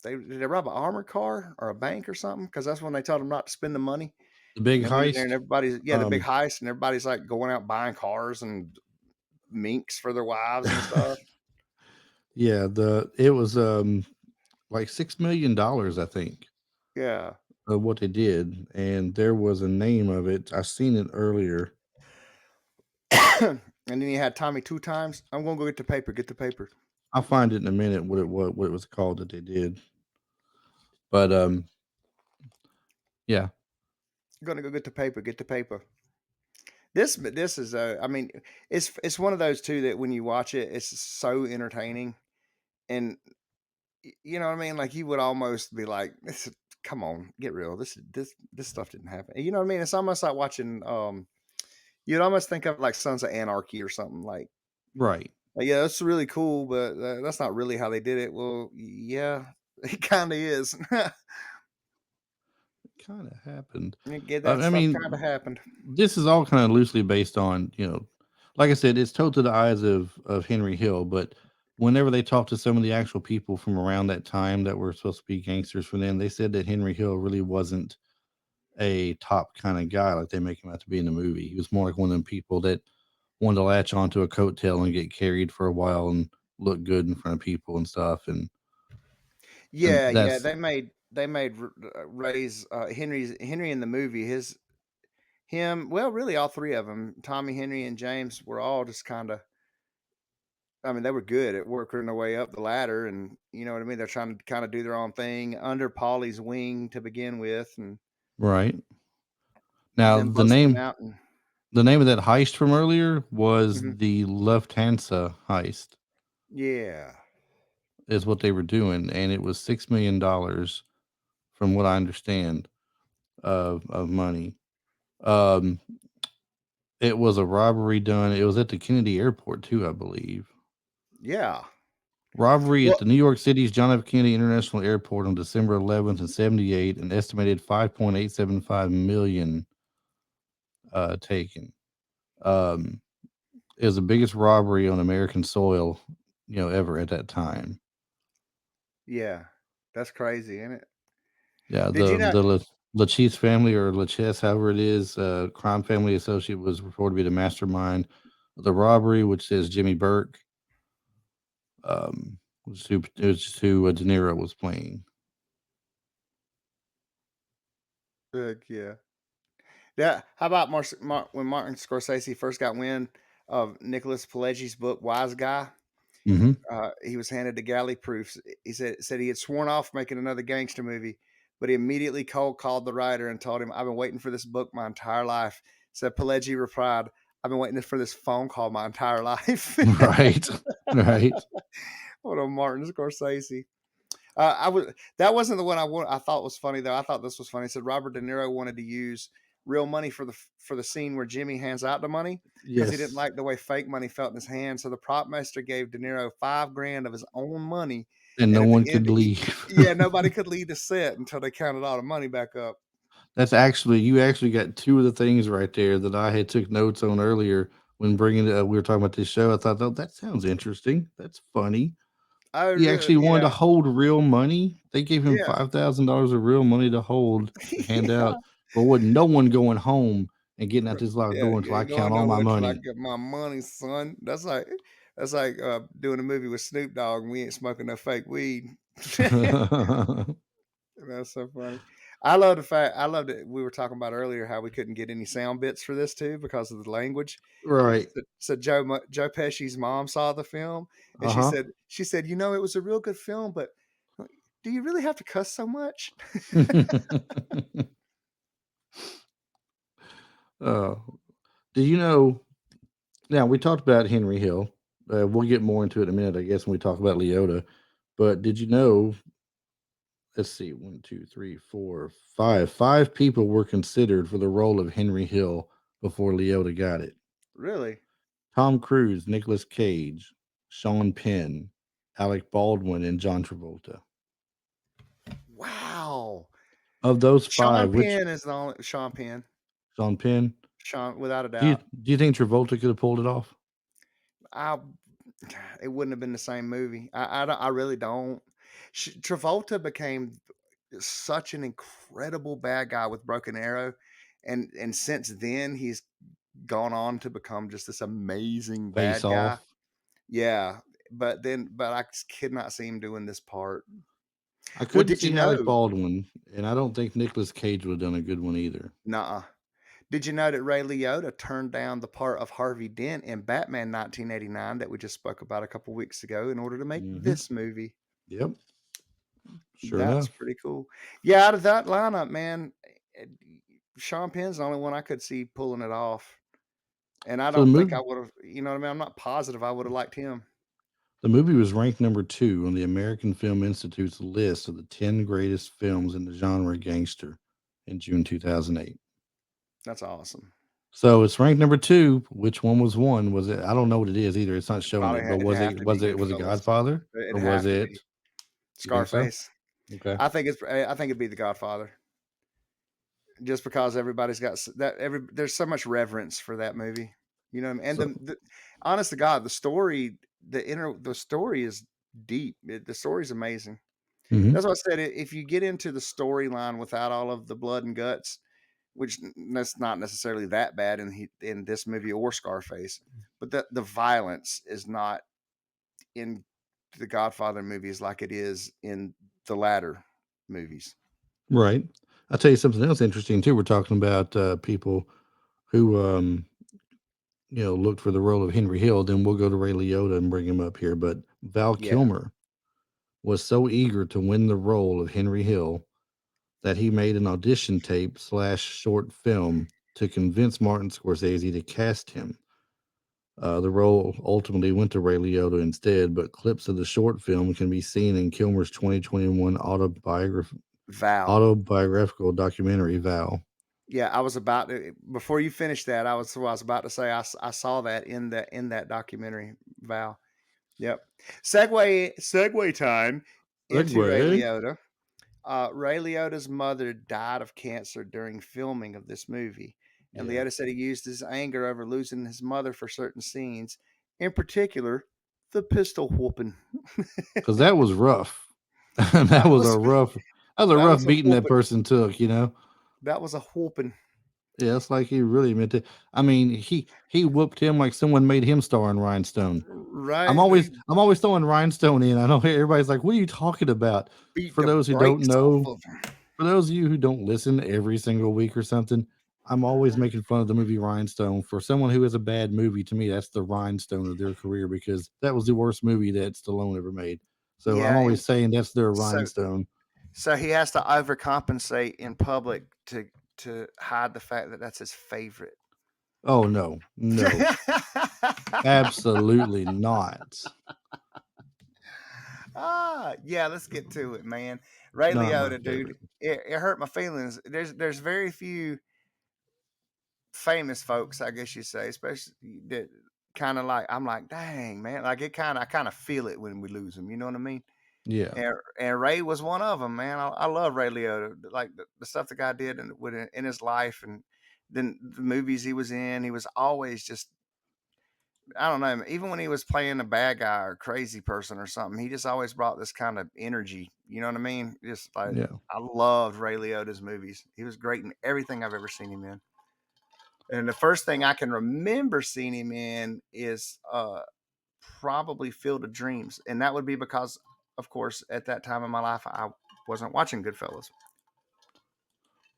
Speaker 2: Did they rob an armored car or a bank or something? Because that's when they told them not to spend the money.
Speaker 1: The
Speaker 2: And
Speaker 1: big
Speaker 2: they went in there and
Speaker 1: heist.
Speaker 2: everybody's the big
Speaker 1: Um,
Speaker 2: heist and everybody's like going out buying cars and minks for their wives and stuff.
Speaker 1: yeah, it was like $6 million, I think,
Speaker 2: Yeah.
Speaker 1: of what they did, and there was a name of it. I seen it earlier.
Speaker 2: And then you had Tommy two times. I'm gonna go get the paper. Get the paper.
Speaker 1: I'll find it in a minute what it was called that they did. But yeah,
Speaker 2: I'm gonna go get the paper. Get the paper. This is I mean, it's one of those too that when you watch it, it's so entertaining, and you know what I mean. Like you would almost be like, "Come on, get real. This stuff didn't happen." You know what I mean? It's almost like watching. You'd almost think of like Sons of Anarchy or something
Speaker 1: right.
Speaker 2: like, yeah, that's really cool, but that's not really how they did it. Well, yeah, it kind of is.
Speaker 1: Kind of happened.
Speaker 2: Yeah, that
Speaker 1: I
Speaker 2: stuff kind of
Speaker 1: mean,
Speaker 2: happened.
Speaker 1: this is all kind of loosely based on, like I said, it's told to the eyes of Henry Hill, but whenever they talked to some of the actual people from around that time that were supposed to be gangsters for them, they said that Henry Hill really wasn't a top kind of guy like they make him out to be in the movie. He was more like one of them people that wanted to latch onto a coattail and get carried for a while and look good in front of people and stuff. And
Speaker 2: Yeah, yeah,
Speaker 1: that's
Speaker 2: they made Ray's Henry in the movie. Him, well, really all three of them, Tommy, Henry, and James, were all just kind of. I mean, they were good at working their way up the ladder, and you know what I mean. They're trying to kind of do their own thing under Paulie's wing to begin with, and
Speaker 1: right. Now
Speaker 2: then busting out and.
Speaker 1: the name of that heist from earlier was
Speaker 2: Mhm.
Speaker 1: the Lufthansa heist,
Speaker 2: Yeah,
Speaker 1: is what they were doing, and it was $6 million, from what I understand, of money. Um, it was a robbery done. It was at the Kennedy Airport too, I believe.
Speaker 2: yeah,
Speaker 1: Robbery at
Speaker 2: Well,
Speaker 1: the New York City's John F. Kennedy International Airport on December 11th in 78, an estimated 5.875 million taken. Um, it was the biggest robbery on American soil, ever at that time.
Speaker 2: yeah, that's crazy, isn't it?
Speaker 1: Yeah,
Speaker 2: Did you know?
Speaker 1: the Lachise family or Lachess, however it is, crime family associate was reported to be the mastermind of the robbery, which says Jimmy Burke, was who De Niro was playing.
Speaker 2: Yeah. Yeah. How about when Martin Scorsese first got wind of Nicholas Pileggi's book Wise Guy?
Speaker 1: Hmm.
Speaker 2: He was handed the galley proofs. He said he had sworn off making another gangster movie, but he immediately cold called the writer and told him, "I've been waiting for this book my entire life." Said Pileggi replied, "I've been waiting for this phone call my entire life."
Speaker 1: Right, right.
Speaker 2: What a Martin Scorsese. I was that wasn't the one I thought was funny though. I thought this was funny. It said Robert De Niro wanted to use real money for the scene where Jimmy hands out the money because he didn't
Speaker 1: Yes,
Speaker 2: like the way fake money felt in his hand. So the prop master gave De Niro 5 grand of his own money,
Speaker 1: and
Speaker 2: and
Speaker 1: no
Speaker 2: at the
Speaker 1: one
Speaker 2: end,
Speaker 1: could leave.
Speaker 2: yeah, nobody could leave the set until they counted all the money back up.
Speaker 1: You actually got two of the things right there that I had took notes on earlier when we were talking about this show. I thought, oh, that sounds interesting. That's funny.
Speaker 2: I
Speaker 1: He
Speaker 2: really,
Speaker 1: actually wanted to
Speaker 2: yeah,
Speaker 1: hold real money. They gave him
Speaker 2: yeah,
Speaker 1: $5,000 of real money to hold to hand out,
Speaker 2: yeah.
Speaker 1: but with no one going home and getting out this locked
Speaker 2: Yeah,
Speaker 1: door
Speaker 2: you
Speaker 1: until I
Speaker 2: ain't going
Speaker 1: count all my
Speaker 2: nowhere till I
Speaker 1: money.
Speaker 2: get my money, son. That's like doing a movie with Snoop Dogg and we ain't smoking no fake weed. That's so funny. I love that we were talking about earlier how we couldn't get any sound bits for this too because of the language.
Speaker 1: Right.
Speaker 2: So Joe Pesci's mom saw the film and
Speaker 1: Uh-huh.
Speaker 2: she said, you know, it was a real good film, but do you really have to cuss so much?
Speaker 1: Uh, do you know now we talked about Henry Hill. We'll get more into it in a minute, I guess, when we talk about Leota. But did you know, let's see, one, two, three, four, five. Five people were considered for the role of Henry Hill before Leota got it.
Speaker 2: Really?
Speaker 1: Tom Cruise, Nicolas Cage, Sean Penn, Alec Baldwin, and John Travolta.
Speaker 2: Wow.
Speaker 1: Of those
Speaker 2: Sean
Speaker 1: five, which
Speaker 2: Penn is the only Sean Penn.
Speaker 1: Sean Penn,
Speaker 2: Sean, without a
Speaker 1: do you
Speaker 2: doubt.
Speaker 1: do you think Travolta could have pulled it off?
Speaker 2: I it wouldn't have been the same movie. I really don't. Travolta became such an incredible bad guy with Broken Arrow, and since then he's gone on to become just this amazing
Speaker 1: Face
Speaker 2: bad guy.
Speaker 1: off.
Speaker 2: Yeah, but I just could not see him doing this part.
Speaker 1: I
Speaker 2: Well,
Speaker 1: couldn't
Speaker 2: did you
Speaker 1: see Alec
Speaker 2: know?
Speaker 1: Baldwin, and I don't think Nicolas Cage would have done a good one either.
Speaker 2: Nuh Did you know that Ray Liotta turned down the part of Harvey Dent in Batman 1989 that we just spoke about a couple weeks ago in order to make
Speaker 1: Hmm.
Speaker 2: this movie?
Speaker 1: Yep, sure
Speaker 2: That's
Speaker 1: enough.
Speaker 2: pretty cool. Yeah, out of that lineup, man, eh, Sean Penn's the only one I could see pulling it off. And I
Speaker 1: So the
Speaker 2: don't think
Speaker 1: movie
Speaker 2: I would have, you know what I mean? I'm not positive I would have liked him.
Speaker 1: the movie was ranked number 2 on the American Film Institute's list of the 10 greatest films in the genre gangster in June 2008.
Speaker 2: That's awesome.
Speaker 1: So it's ranked number 2. Which one was one? Was it? I don't know what it is either. It's not showing it. But
Speaker 2: It'd
Speaker 1: was
Speaker 2: have
Speaker 1: it?
Speaker 2: to be
Speaker 1: Was it
Speaker 2: Goodfellas.
Speaker 1: Godfather
Speaker 2: It'd
Speaker 1: or was
Speaker 2: have to
Speaker 1: it?
Speaker 2: be
Speaker 1: You think so?
Speaker 2: Scarface.
Speaker 1: Okay.
Speaker 2: I think it'd be The Godfather. Just because everybody's got there's so much reverence for that movie. You know what I mean? And
Speaker 1: So,
Speaker 2: honest to God, the story is deep. The story's amazing.
Speaker 1: mhm.
Speaker 2: That's what I said. If you get into the storyline without all of the blood and guts, which that's not necessarily that bad in this movie or Scarface, but the violence is not in the Godfather movies like it is in the latter movies.
Speaker 1: Right. I'll tell you something else interesting too. We're talking about people who looked for the role of Henry Hill. Then we'll go to Ray Liotta and bring him up here. But Val
Speaker 2: Yeah,
Speaker 1: Kilmer was so eager to win the role of Henry Hill that he made an audition tape slash short film to convince Martin Scorsese to cast him. The role ultimately went to Ray Liotta instead, but clips of the short film can be seen in Kilmer's 2021
Speaker 2: Val.
Speaker 1: autobiographical documentary Val.
Speaker 2: Yeah, I was about to before you finished that. I was about to say I saw that in that documentary, Val. Yep. Segue time into Ray
Speaker 1: Segway.
Speaker 2: Liotta. Ray Liotta's mother died of cancer during filming of this movie, and
Speaker 1: Yeah,
Speaker 2: Liotta said he used his anger over losing his mother for certain scenes, in particular, the pistol whooping.
Speaker 1: because that was rough. that
Speaker 2: That
Speaker 1: was a
Speaker 2: was
Speaker 1: rough. That was a
Speaker 2: that
Speaker 1: rough
Speaker 2: was a
Speaker 1: beating that
Speaker 2: whooping.
Speaker 1: person took. You know.
Speaker 2: That was a whooping.
Speaker 1: Yeah, it's like he really meant it. I mean, he whooped him like someone made him star in Rhinestone. I'm
Speaker 2: Right?
Speaker 1: always
Speaker 2: He
Speaker 1: I'm always throwing Rhinestone in. I know everybody's like, "What are you talking about?"
Speaker 2: beat
Speaker 1: For
Speaker 2: the
Speaker 1: those who don't
Speaker 2: brakes off
Speaker 1: know,
Speaker 2: of him.
Speaker 1: for those of you who don't listen every single week or something, I'm always making fun of the movie Rhinestone. For someone who has a bad movie, to me, that's the Rhinestone of their career because that was the worst movie that Stallone ever made. So I'm
Speaker 2: Yeah, and
Speaker 1: always saying that's their
Speaker 2: so
Speaker 1: Rhinestone.
Speaker 2: so he has to overcompensate in public to hide the fact that that's his favorite.
Speaker 1: Oh no, no, absolutely not.
Speaker 2: Yeah, let's get to it, man. Ray
Speaker 1: Not my
Speaker 2: Liotta, dude,
Speaker 1: favorite.
Speaker 2: it hurt my feelings. There's very few famous folks, I guess you say, especially that kind of like I'm like, dang, man, like I kind of feel it when we lose them. You know what I mean?
Speaker 1: Yeah,
Speaker 2: And Ray was one of them, man. I love Ray Liotta, like the stuff the guy did in his life, and then the movies he was in. He was always just I don't know. Even when he was playing a bad guy or crazy person or something, he just always brought this kind of energy. You know what I mean? Just like
Speaker 1: yeah.
Speaker 2: I loved Ray Liotta's movies. He was great in everything I've ever seen him in. And the first thing I can remember seeing him in is probably Field of Dreams, and that would be because, of course, at that time in my life, I wasn't watching Goodfellas.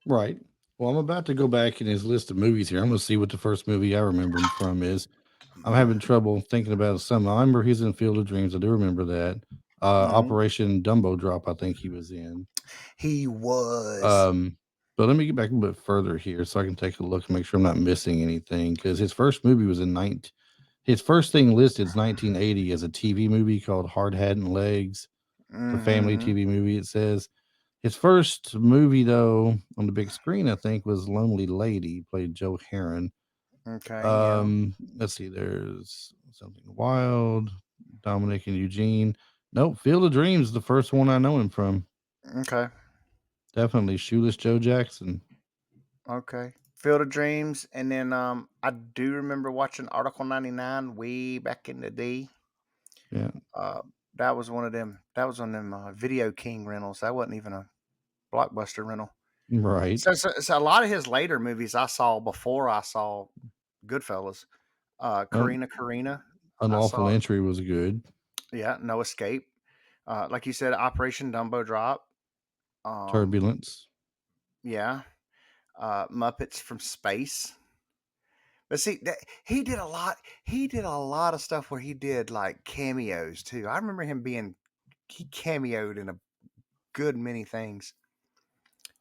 Speaker 1: Right. Well, I'm about to go back in his list of movies here. I'm going to see what the first movie I remember him from is. I'm having trouble thinking about some. I remember he's in Field of Dreams. I do remember that.
Speaker 2: Mhm.
Speaker 1: Operation Dumbo Drop, I think he was in.
Speaker 2: He was.
Speaker 1: Um, but let me get back a bit further here so I can take a look and make sure I'm not missing anything. Because his first movie was in 19. His first thing listed is 1980 as a TV movie called Hard Hat and Legs. It's a family
Speaker 2: Hmm.
Speaker 1: TV movie. It says his first movie though on the big screen, I think, was Lonely Lady. He played Joe Heron.
Speaker 2: Okay. Yeah.
Speaker 1: Let's see. There's something wild. Dominic and Eugene. Nope. Field of Dreams, the first one I know him from.
Speaker 2: Okay.
Speaker 1: Definitely Shoeless Joe Jackson.
Speaker 2: Okay. Field of Dreams, and then I do remember watching Article 99 way back in the day.
Speaker 1: Yeah.
Speaker 2: Uh, that was one of them. That was one of them Video King rentals. That wasn't even a Blockbuster rental.
Speaker 1: Right.
Speaker 2: So a lot of his later movies I saw before I saw Goodfellas.
Speaker 1: Well,
Speaker 2: Karina. I
Speaker 1: Unlawful
Speaker 2: saw,
Speaker 1: Entry was good.
Speaker 2: yeah, No Escape. Like you said, Operation Dumbo Drop. Um,
Speaker 1: Turbulence.
Speaker 2: yeah, Muppets from Space. But see, he did a lot. He did a lot of stuff where he did like cameos too. I remember him being he cameoed in a good many things.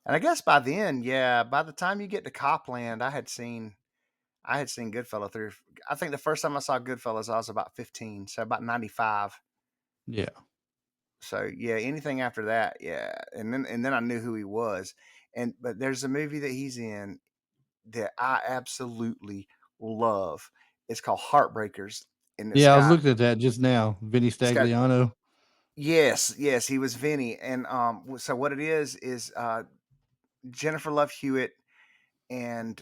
Speaker 2: And I guess by then, yeah, by the time you get to Copland, I had seen Goodfellas through. I think the first time I saw Goodfellas, I was about 15, so about 95.
Speaker 1: Yeah.
Speaker 2: So yeah, anything after that, yeah. And then I knew who he was. And but there's a movie that he's in that I absolutely love. It's called Heartbreakers, and
Speaker 1: Yeah, I was looking at that just now. Vinny
Speaker 2: it's got
Speaker 1: Stagliano.
Speaker 2: yes, he was Vinny, and so what it is Jennifer Love Hewitt and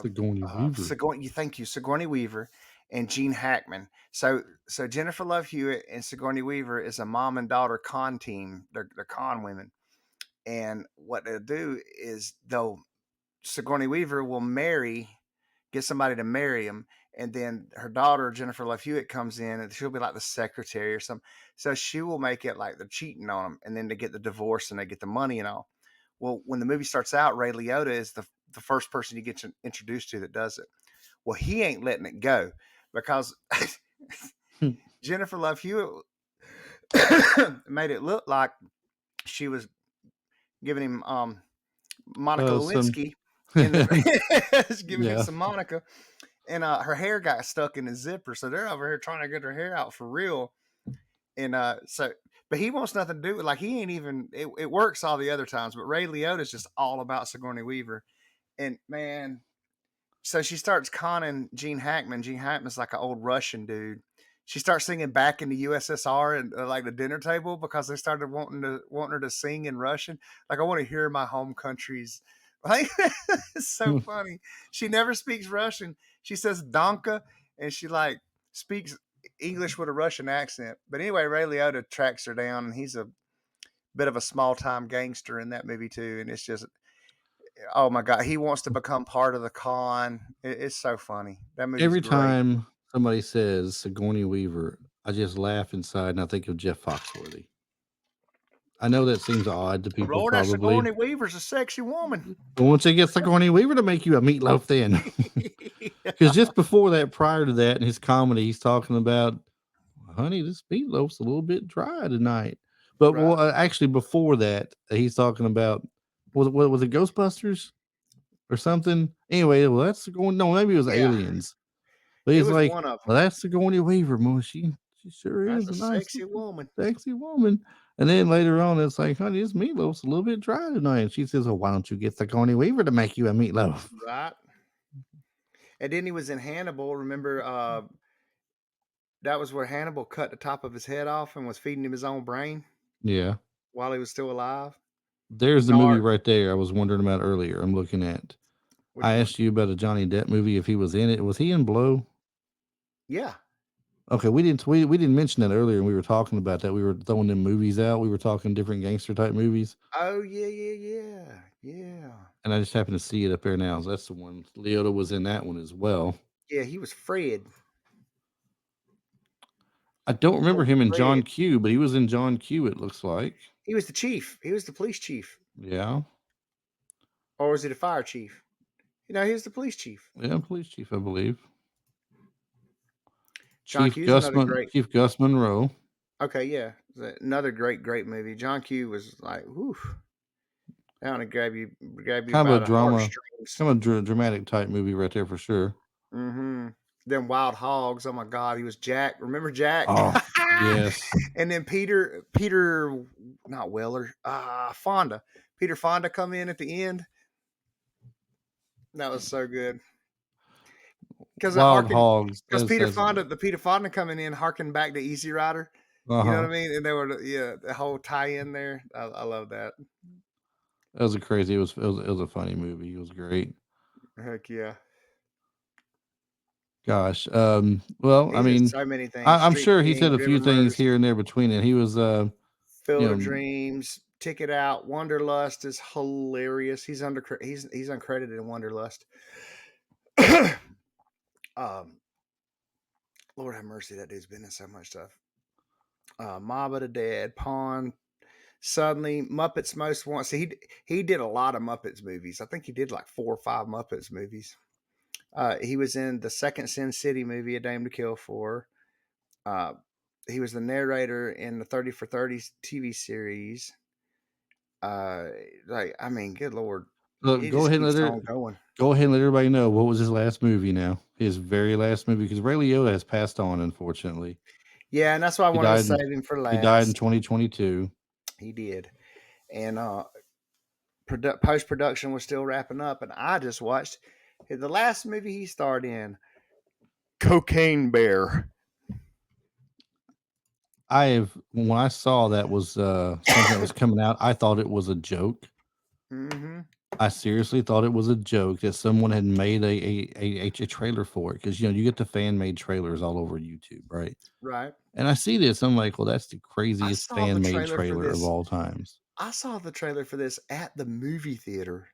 Speaker 1: Sigourney Weaver.
Speaker 2: Sigourney. Thank you, Sigourney Weaver and Gene Hackman. So Jennifer Love Hewitt and Sigourney Weaver is a mom and daughter con team. They're con women, and what they'll do is they'll Sigourney Weaver will get somebody to marry him, and then her daughter Jennifer Love Hewitt comes in, and she'll be like the secretary or something. So she will make it like they're cheating on them, and then they get the divorce and they get the money and all. Well, when the movie starts out, Ray Liotta is the first person you get introduced to that does it. Well, he ain't letting it go because Jennifer Love Hewitt made it look like she was giving him Monica
Speaker 1: Some
Speaker 2: Lewinsky in the giving him
Speaker 1: yeah.
Speaker 2: some Monica, and her hair got stuck in the zipper, so they're over here trying to get her hair out for real. And but he wants nothing to do with like he ain't even. It works all the other times, but Ray Liotta is just all about Sigourney Weaver, and man. So she starts conning Gene Hackman. Gene Hackman's like an old Russian dude, she starts singing "Back in the USSR" and like the dinner table because they started wanting her to sing in Russian. Like I want to hear my home country's. Like it's so funny. She never speaks Russian. She says "Danka" and she like speaks English with a Russian accent. But anyway, Ray Liotta tracks her down, and he's a bit of a small time gangster in that movie too. And it's just, oh my god, he wants to become part of the con. It's so funny. That movie's
Speaker 1: Every
Speaker 2: great.
Speaker 1: time somebody says Sigourney Weaver, I just laugh inside and I think of Jeff Foxworthy. I know that seems odd to people
Speaker 2: Lord, that
Speaker 1: probably,
Speaker 2: Sigourney Weaver's a sexy woman.
Speaker 1: but once they get Sigourney Weaver to make you a meatloaf, then because just before that, prior to that, in his comedy, he's talking about, honey, this meatloaf's a little bit dry tonight. But
Speaker 2: Right.
Speaker 1: actually, before that, he's talking about was it Ghostbusters or something? Anyway, well, that's going. No, maybe it was
Speaker 2: Yeah,
Speaker 1: Aliens. But
Speaker 2: it
Speaker 1: he's
Speaker 2: was
Speaker 1: like,
Speaker 2: one of
Speaker 1: well,
Speaker 2: them.
Speaker 1: that's Sigourney Weaver, man. She sure
Speaker 2: That's
Speaker 1: is
Speaker 2: a
Speaker 1: a nice
Speaker 2: sexy
Speaker 1: looking,
Speaker 2: woman.
Speaker 1: sexy woman. And then later on, it's like, honey, this meatloaf's a little bit dry tonight. And she says, well, why don't you get Sigourney Weaver to make you a meatloaf?
Speaker 2: Right. And then he was in Hannibal. Remember, that was where Hannibal cut the top of his head off and was feeding him his own brain
Speaker 1: Yeah.
Speaker 2: while he was still alive.
Speaker 1: There's the movie
Speaker 2: Nard.
Speaker 1: right there I was wondering about earlier. I'm looking at. I
Speaker 2: Which one?
Speaker 1: asked you about a Johnny Depp movie if he was in it. Was he in Blow?
Speaker 2: Yeah.
Speaker 1: Okay, we didn't mention that earlier, and we were talking about that. We were throwing them movies out. We were talking different gangster type movies,
Speaker 2: Oh yeah, yeah, yeah, yeah,
Speaker 1: and I just happened to see it up there now. So that's the one. Leota was in that one as well.
Speaker 2: yeah. He was Fred.
Speaker 1: I don't
Speaker 2: He
Speaker 1: remember
Speaker 2: played
Speaker 1: him in John
Speaker 2: Fred.
Speaker 1: Q, but he was in John Q. It looks like.
Speaker 2: He was the chief. He was the police chief,
Speaker 1: Yeah,
Speaker 2: or was he the fire chief? You know, he was the police chief.
Speaker 1: yeah, police chief, I believe.
Speaker 2: John Q's another great.
Speaker 1: Chief Gus Monroe.
Speaker 2: Okay, yeah, another great movie. John Q was like, whew, that want to grab you
Speaker 1: Kind of
Speaker 2: by
Speaker 1: a
Speaker 2: the
Speaker 1: drama,
Speaker 2: heartstrings.
Speaker 1: kind of dramatic type movie right there for sure.
Speaker 2: Mm-hmm. Then Wild Hogs. Oh my God, he was Jack. Remember Jack?
Speaker 1: Oh yes,
Speaker 2: And then Peter, not Weller, Fonda. Peter Fonda come in at the end. That was so good because it
Speaker 1: Wild
Speaker 2: harkened
Speaker 1: Hogs.
Speaker 2: because
Speaker 1: That's
Speaker 2: The Peter Fonda coming in harkened back to Easy Rider.
Speaker 1: uh
Speaker 2: You know
Speaker 1: huh.
Speaker 2: what I mean? And they were, yeah, the whole tie in there. I love that.
Speaker 1: That was a crazy. It was a funny movie. It was great.
Speaker 2: Heck yeah.
Speaker 1: Gosh. Well, I
Speaker 2: He's in
Speaker 1: mean,
Speaker 2: so many things.
Speaker 1: I'm
Speaker 2: Street
Speaker 1: sure he said
Speaker 2: Kings,
Speaker 1: a few
Speaker 2: River
Speaker 1: things
Speaker 2: Murders,
Speaker 1: here and there between it. He was, you
Speaker 2: Field of
Speaker 1: know,
Speaker 2: Dreams, Ticket Out, Wanderlust is hilarious. He's uncredited in Wanderlust. um, Lord have mercy, that dude's been in so much stuff. Mob of the Dead, Pawn, Suddenly, Muppets Most Wanted. See, he did a lot of Muppets movies. I think he did like 4 or 5 Muppets movies. He was in the second Sin City movie, A Dame to Kill For. Uh, he was the narrator in the 30 for 30 TV series. Uh, like, I mean, good Lord.
Speaker 1: look,
Speaker 2: It just keeps on going.
Speaker 1: go ahead and let everybody know what was his last movie now. His very last movie, because Ray Liotta has passed on, unfortunately.
Speaker 2: Yeah, and that's why I
Speaker 1: He
Speaker 2: wanted to
Speaker 1: died in
Speaker 2: save him for
Speaker 1: he died in
Speaker 2: last.
Speaker 1: 2022.
Speaker 2: He did. And post production was still wrapping up. And I just watched the last movie he starred in, Cocaine Bear.
Speaker 1: When I saw that was something that was coming out, I thought it was a joke.
Speaker 2: Mm-hmm.
Speaker 1: I seriously thought it was a joke that someone had made a trailer for it, because you get the fan made trailers all over YouTube, right?
Speaker 2: Right.
Speaker 1: And I see this, I'm like, well, that's the
Speaker 2: I
Speaker 1: craziest
Speaker 2: saw the
Speaker 1: fan made
Speaker 2: trailer for
Speaker 1: trailer of
Speaker 2: this.
Speaker 1: all times.
Speaker 2: I saw the trailer for this at the movie theater.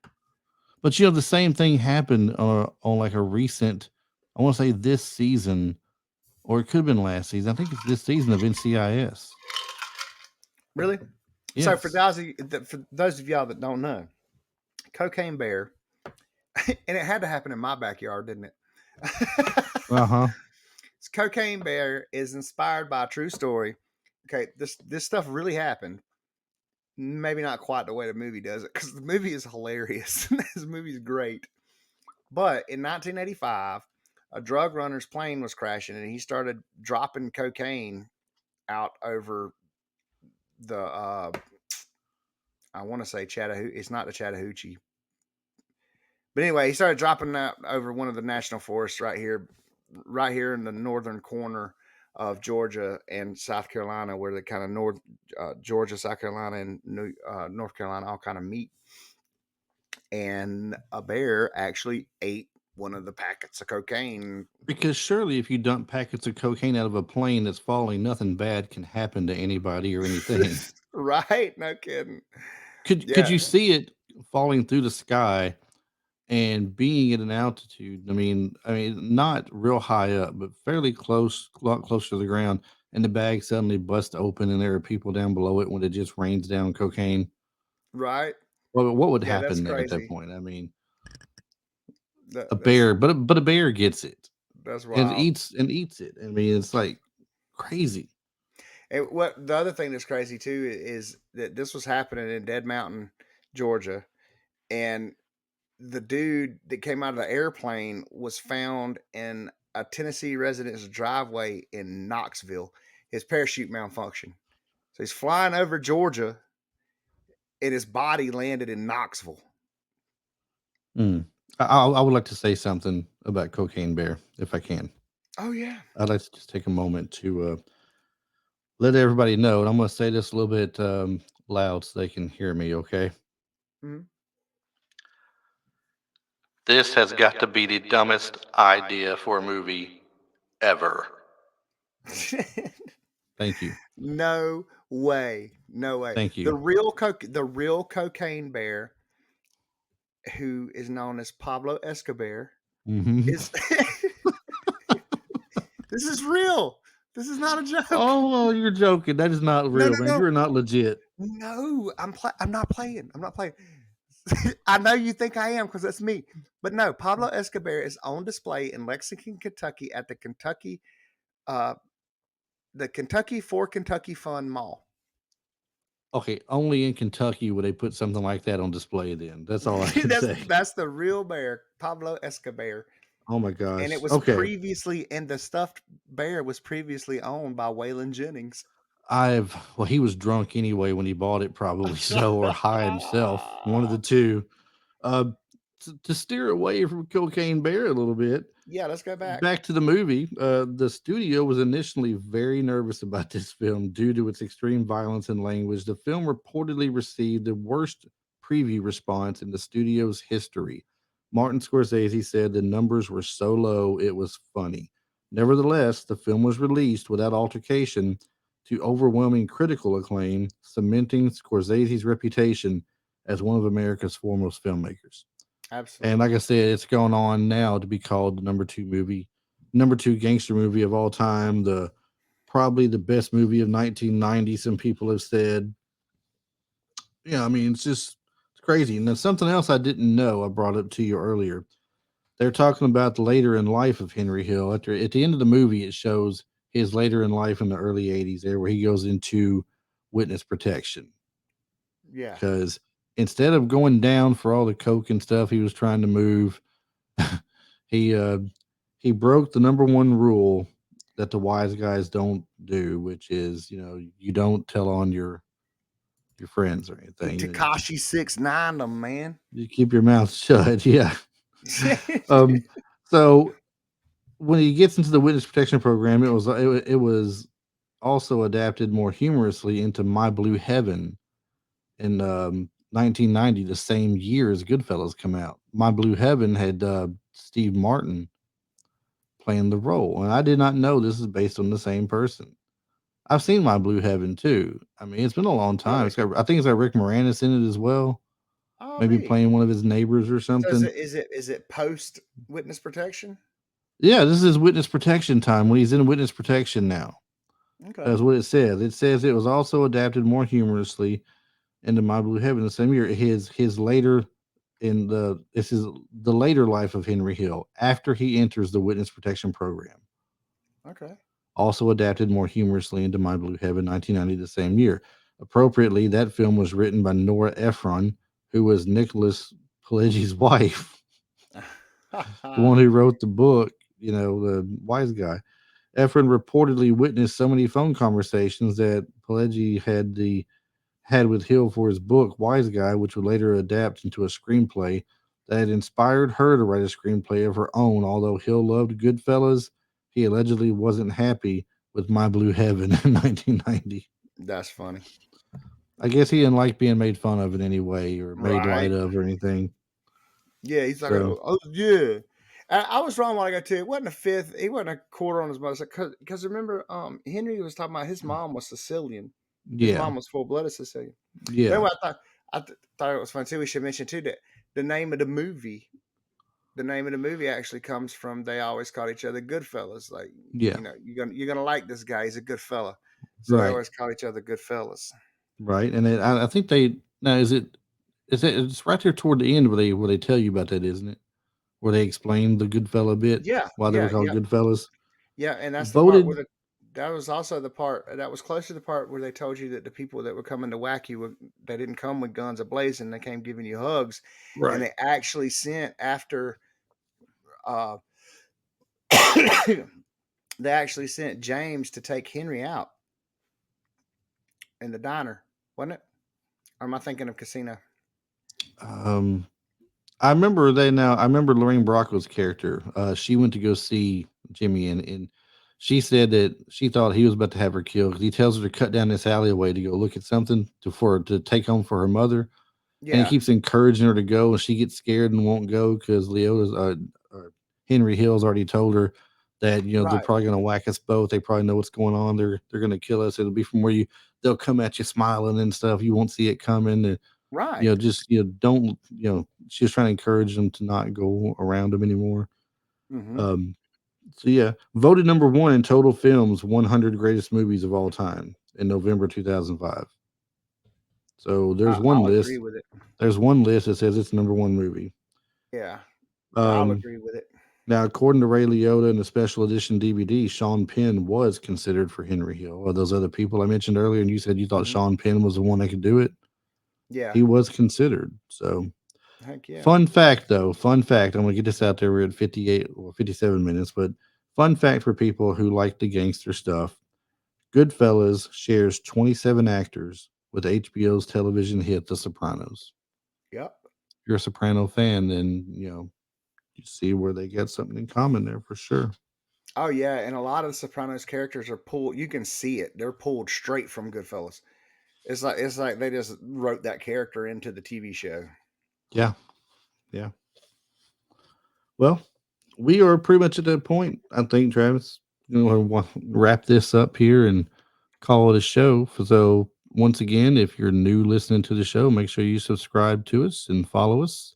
Speaker 1: But the same thing happened on like a recent, I want to say this season, or it could have been last season. I think it's this season of NCIS.
Speaker 2: Really? So
Speaker 1: Yes.
Speaker 2: for those of y'all that don't know, Cocaine Bear, and it had to happen in my backyard, didn't it?
Speaker 1: Uh huh.
Speaker 2: Cocaine Bear is inspired by a true story. Okay, this stuff really happened. Maybe not quite the way the movie does it, because the movie is hilarious. This movie is great. But in 1985, a drug runner's plane was crashing, and he started dropping cocaine out over the. I want to say Chattahoochee. It's not the Chattahoochee, but anyway, he started dropping that over one of the national forests right here in the northern corner of Georgia and South Carolina, where the kind of North Georgia, South Carolina, and North Carolina all kind of meet. And a bear actually ate one of the packets of cocaine.
Speaker 1: Because surely, if you dump packets of cocaine out of a plane that's falling, nothing bad can happen to anybody or anything.
Speaker 2: Right? No kidding.
Speaker 1: Could
Speaker 2: Yeah,
Speaker 1: you see it falling through the sky and being at an altitude? I mean, not real high up, but fairly close, a lot closer to the ground. And the bag suddenly busts open, and there are people down below it when it just rains down cocaine.
Speaker 2: right.
Speaker 1: Well, what would
Speaker 2: Yeah, that's
Speaker 1: happen there at that
Speaker 2: crazy.
Speaker 1: point? I mean,
Speaker 2: That,
Speaker 1: a
Speaker 2: that's
Speaker 1: bear, but a bear gets it
Speaker 2: that's
Speaker 1: and
Speaker 2: wild.
Speaker 1: eats it. I mean, it's like crazy.
Speaker 2: And what the other thing that's crazy too is that this was happening in Dead Mountain, Georgia, and the dude that came out of the airplane was found in a Tennessee resident's driveway in Knoxville. His parachute malfunctioned. So he's flying over Georgia and his body landed in Knoxville.
Speaker 1: Mm. I would like to say something about Cocaine Bear, if I can.
Speaker 2: Oh yeah.
Speaker 1: I'd like to just take a moment to let everybody know, and I'm going to say this a little bit loud so they can hear me. Okay,
Speaker 2: Mhm.
Speaker 1: this has got to be the dumbest idea for a movie ever. Thank you,
Speaker 2: No way. No way.
Speaker 1: thank
Speaker 2: The
Speaker 1: you.
Speaker 2: real cocaine bear, who is known as Pablo Escobar,
Speaker 1: Hmm.
Speaker 2: is this is real. This is not a joke.
Speaker 1: Oh, well, you're joking. That is not
Speaker 2: No,
Speaker 1: real,
Speaker 2: no,
Speaker 1: man.
Speaker 2: no.
Speaker 1: You're not legit.
Speaker 2: No, I'm not playing. I'm not playing. I know you think I am because that's me. But no, Pablo Escobar is on display in Lexington, Kentucky at uh the Kentucky for Kentucky Fun Mall.
Speaker 1: Okay, only in Kentucky would they put something like that on display. Then that's all I can say.
Speaker 2: That's the real bear, Pablo Escobar.
Speaker 1: Oh my
Speaker 2: And it
Speaker 1: gosh.
Speaker 2: was
Speaker 1: Okay,
Speaker 2: previously and the stuffed bear was previously owned by Waylon Jennings.
Speaker 1: well, he was drunk anyway when he bought it, probably so, or high himself, one of the two. Uh, to steer away from Cocaine Bear a little bit,
Speaker 2: Yeah, let's go back.
Speaker 1: back to the movie. The studio was initially very nervous about this film due to its extreme violence and language. The film reportedly received the worst preview response in the studio's history. Martin Scorsese said the numbers were so low it was funny. Nevertheless, the film was released without altercation to overwhelming critical acclaim, cementing Scorsese's reputation as one of America's foremost filmmakers. And like I
Speaker 2: Absolutely.
Speaker 1: said, it's going on now to be called the number two gangster movie of all time. The Probably the best movie of 1990. Some people have said, yeah, I mean, it's crazy. And then something else I didn't know, I brought up to you earlier. They're talking about the later in life of Henry Hill. At the end of the movie, it shows his later in life in the early 80s there, where he goes into witness protection.
Speaker 2: Yeah.
Speaker 1: Because instead of going down for all the coke and stuff he was trying to move, he he broke the number one rule that the wise guys don't do, which is, you don't tell on your friends or
Speaker 2: He
Speaker 1: anything.
Speaker 2: Takashi 6 9 them, man.
Speaker 1: You keep your mouth shut. Yeah. um so when he gets into the witness protection program, it was also adapted more humorously into My Blue Heaven in 1990, the same year as Goodfellas come out. My Blue Heaven had Steve Martin playing the role, and I did not know this is based on the same person. I've seen My Blue Heaven too. I mean, it's been a long time.
Speaker 2: Really?
Speaker 1: I think it's got Rick Moranis in it as well,
Speaker 2: Oh,
Speaker 1: maybe
Speaker 2: neat.
Speaker 1: playing one of his neighbors or
Speaker 2: So
Speaker 1: something.
Speaker 2: is it post witness protection?
Speaker 1: Yeah, this is witness protection time when he's in witness protection now.
Speaker 2: Okay.
Speaker 1: That's what it says. It says it was also adapted more humorously into My Blue Heaven the same year. His later in the this is the later life of Henry Hill after he enters the witness protection program.
Speaker 2: Okay.
Speaker 1: Also adapted more humorously into My Blue Heaven 1990 the same year. Appropriately, that film was written by Nora Ephron, who was Nicholas Pileggi's wife, the one who wrote the book, the wise guy. Ephron reportedly witnessed so many phone conversations that Pileggi had with Hill for his book Wise Guy, which would later adapt into a screenplay that had inspired her to write a screenplay of her own. Although Hill loved Goodfellas, he allegedly wasn't happy with My Blue Heaven in 1990.
Speaker 2: That's funny.
Speaker 1: I guess he didn't like being made fun of in any way or made light
Speaker 2: Right.
Speaker 1: of or anything.
Speaker 2: Yeah, he's like,
Speaker 1: So
Speaker 2: oh yeah. I was wrong when I got to it. It wasn't a fifth. He wasn't a quarter on his mother. Because remember, Henry was talking about his mom was Sicilian. His
Speaker 1: yeah,
Speaker 2: mom was full blooded Sicilian. But
Speaker 1: yeah,
Speaker 2: anyway, thought it was fun too. We should mention too that the name of the movie, the name of the movie actually comes from they always called each other Goodfellas. Like,
Speaker 1: yeah.
Speaker 2: you're gonna like this guy. He's a good fella. So they
Speaker 1: Right,
Speaker 2: always call each other Goodfellas.
Speaker 1: right. And I think they now is it it's right there toward the end where they tell you about that, isn't it? Where they explain the Goodfella bit
Speaker 2: Yeah,
Speaker 1: why they were
Speaker 2: yeah,
Speaker 1: called
Speaker 2: yeah.
Speaker 1: Goodfellas.
Speaker 2: Yeah, and that's the part where
Speaker 1: Voted
Speaker 2: that was also the part that was close to the part where they told you that the people that were coming to whack you they didn't come with guns ablazing. They came giving you hugs, and
Speaker 1: right.
Speaker 2: they actually sent after uh, they actually sent James to take Henry out in the diner, wasn't it? Or am I thinking of Casino?
Speaker 1: Um, I remember they now. I remember Lorraine Bracco's character. She went to go see Jimmy, and she said that she thought he was about to have her killed because he tells her to cut down this alleyway to go look at something to take home for her mother, and he
Speaker 2: Yeah,
Speaker 1: keeps encouraging her to go, and she gets scared and won't go because Leota's or Henry Hill's already told her that they're
Speaker 2: right,
Speaker 1: probably going to whack us both. They probably know what's going on. They're going to kill us. It'll be from where they'll come at you smiling and stuff. You won't see it coming. And,
Speaker 2: right.
Speaker 1: just don't she was trying to encourage them to not go around them anymore.
Speaker 2: Mm-hmm.
Speaker 1: Um, so yeah, voted number one in total films, 100 greatest movies of all time in November 2005. So
Speaker 2: I'll agree with it.
Speaker 1: there's one list that says it's number one movie.
Speaker 2: Yeah, yeah, I'll
Speaker 1: Um,
Speaker 2: agree with it.
Speaker 1: Now, according to Ray Liotta and the special edition DVD, Sean Penn was considered for Henry Hill. Or those other people I mentioned earlier, and you said you thought
Speaker 2: Hmm.
Speaker 1: Sean Penn was the one that could do it.
Speaker 2: Yeah,
Speaker 1: He was considered. So,
Speaker 2: heck yeah.
Speaker 1: fun fact though, fun fact. I'm gonna get this out there. We're at 58 or 57 minutes, but fun fact for people who like the gangster stuff: Goodfellas shares 27 actors with HBO's television hit The Sopranos.
Speaker 2: Yep.
Speaker 1: If you're a Soprano fan, then you see where they get something in common there for sure.
Speaker 2: Oh yeah, and a lot of the Sopranos characters are pulled. You can see it; they're pulled straight from Goodfellas. It's like they just wrote that character into the TV show.
Speaker 1: Yeah, yeah. Well, we are pretty much at that point, I think, Travis. Wrap this up here and call it a show. So, once again, if you're new listening to the show, make sure you subscribe to us and follow us.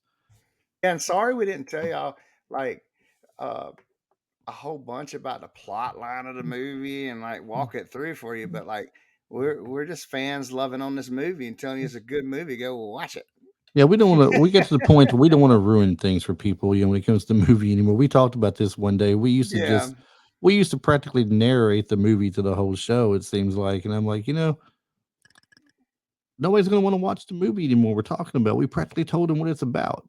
Speaker 2: And sorry we didn't tell y'all like uh, a whole bunch about the plot line of the movie and like walk it through for you, but like we're just fans loving on this movie and telling you it's a good movie. Go watch it.
Speaker 1: Yeah, we don't want to. We get to the point where we don't want to ruin things for people. When it comes to movie anymore. We talked about this one day.
Speaker 2: Yeah,
Speaker 1: We used to practically narrate the movie to the whole show. It seems like, and I'm like, nobody's going to want to watch the movie anymore. We're talking about. We practically told them what it's about.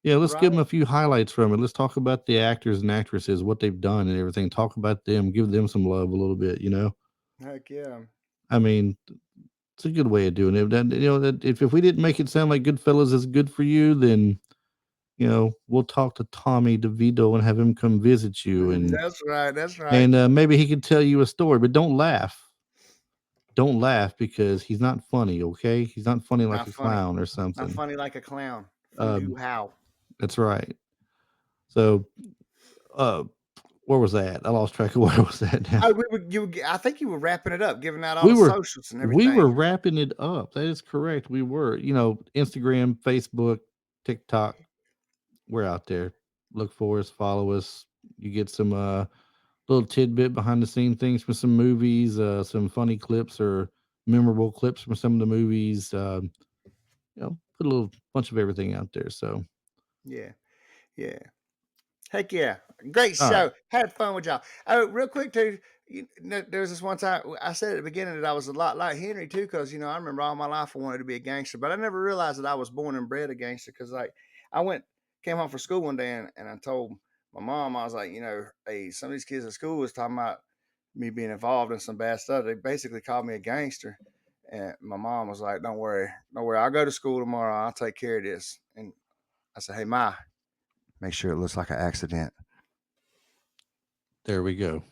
Speaker 1: Yeah, let's give them
Speaker 2: right.
Speaker 1: a few highlights from it. Let's talk about the actors and actresses, what they've done and everything. Talk about them, give them some love a little bit.
Speaker 2: Heck yeah.
Speaker 1: I mean, it's a good way of doing it. That if we didn't make it sound like Goodfellas is good for you, then we'll talk to Tommy DeVito and have him come visit you
Speaker 2: That's right. That's right.
Speaker 1: and maybe he could tell you a story, but don't laugh. Don't laugh because he's not funny, okay? He's not funny like
Speaker 2: Not
Speaker 1: a
Speaker 2: funny.
Speaker 1: clown or
Speaker 2: Not
Speaker 1: something.
Speaker 2: funny like a clown. Foo hoo
Speaker 1: Um,
Speaker 2: how.
Speaker 1: that's right. So, uh, where was that? I lost track of where I was at now.
Speaker 2: Oh, we were you. I think you were wrapping it up, giving out all
Speaker 1: We
Speaker 2: the
Speaker 1: were
Speaker 2: socials and
Speaker 1: we were
Speaker 2: everything.
Speaker 1: wrapping it up. That is correct. We were. Instagram, Facebook, TikTok. We're out there. Look for us, follow us. You get some little tidbit behind the scene things from some movies, some funny clips or memorable clips from some of the movies. Put a little bunch of everything out there. So,
Speaker 2: Yeah, yeah. Heck yeah. Great
Speaker 1: all right.
Speaker 2: show. Had fun with y'all. Oh, real quick, too. There was this one time I said at the beginning that I was a lot like Henry, too, because, I remember all my life I wanted to be a gangster, but I never realized that I was born and bred a gangster because, like, came home from school one day and I told my mom, I was like, hey, some of these kids at school was talking about me being involved in some bad stuff. They basically called me a gangster. And my mom was like, don't worry. Don't worry. I'll go to school tomorrow. I'll take care of this. And I said, hey, Ma, make sure it looks like an accident.
Speaker 1: There we go.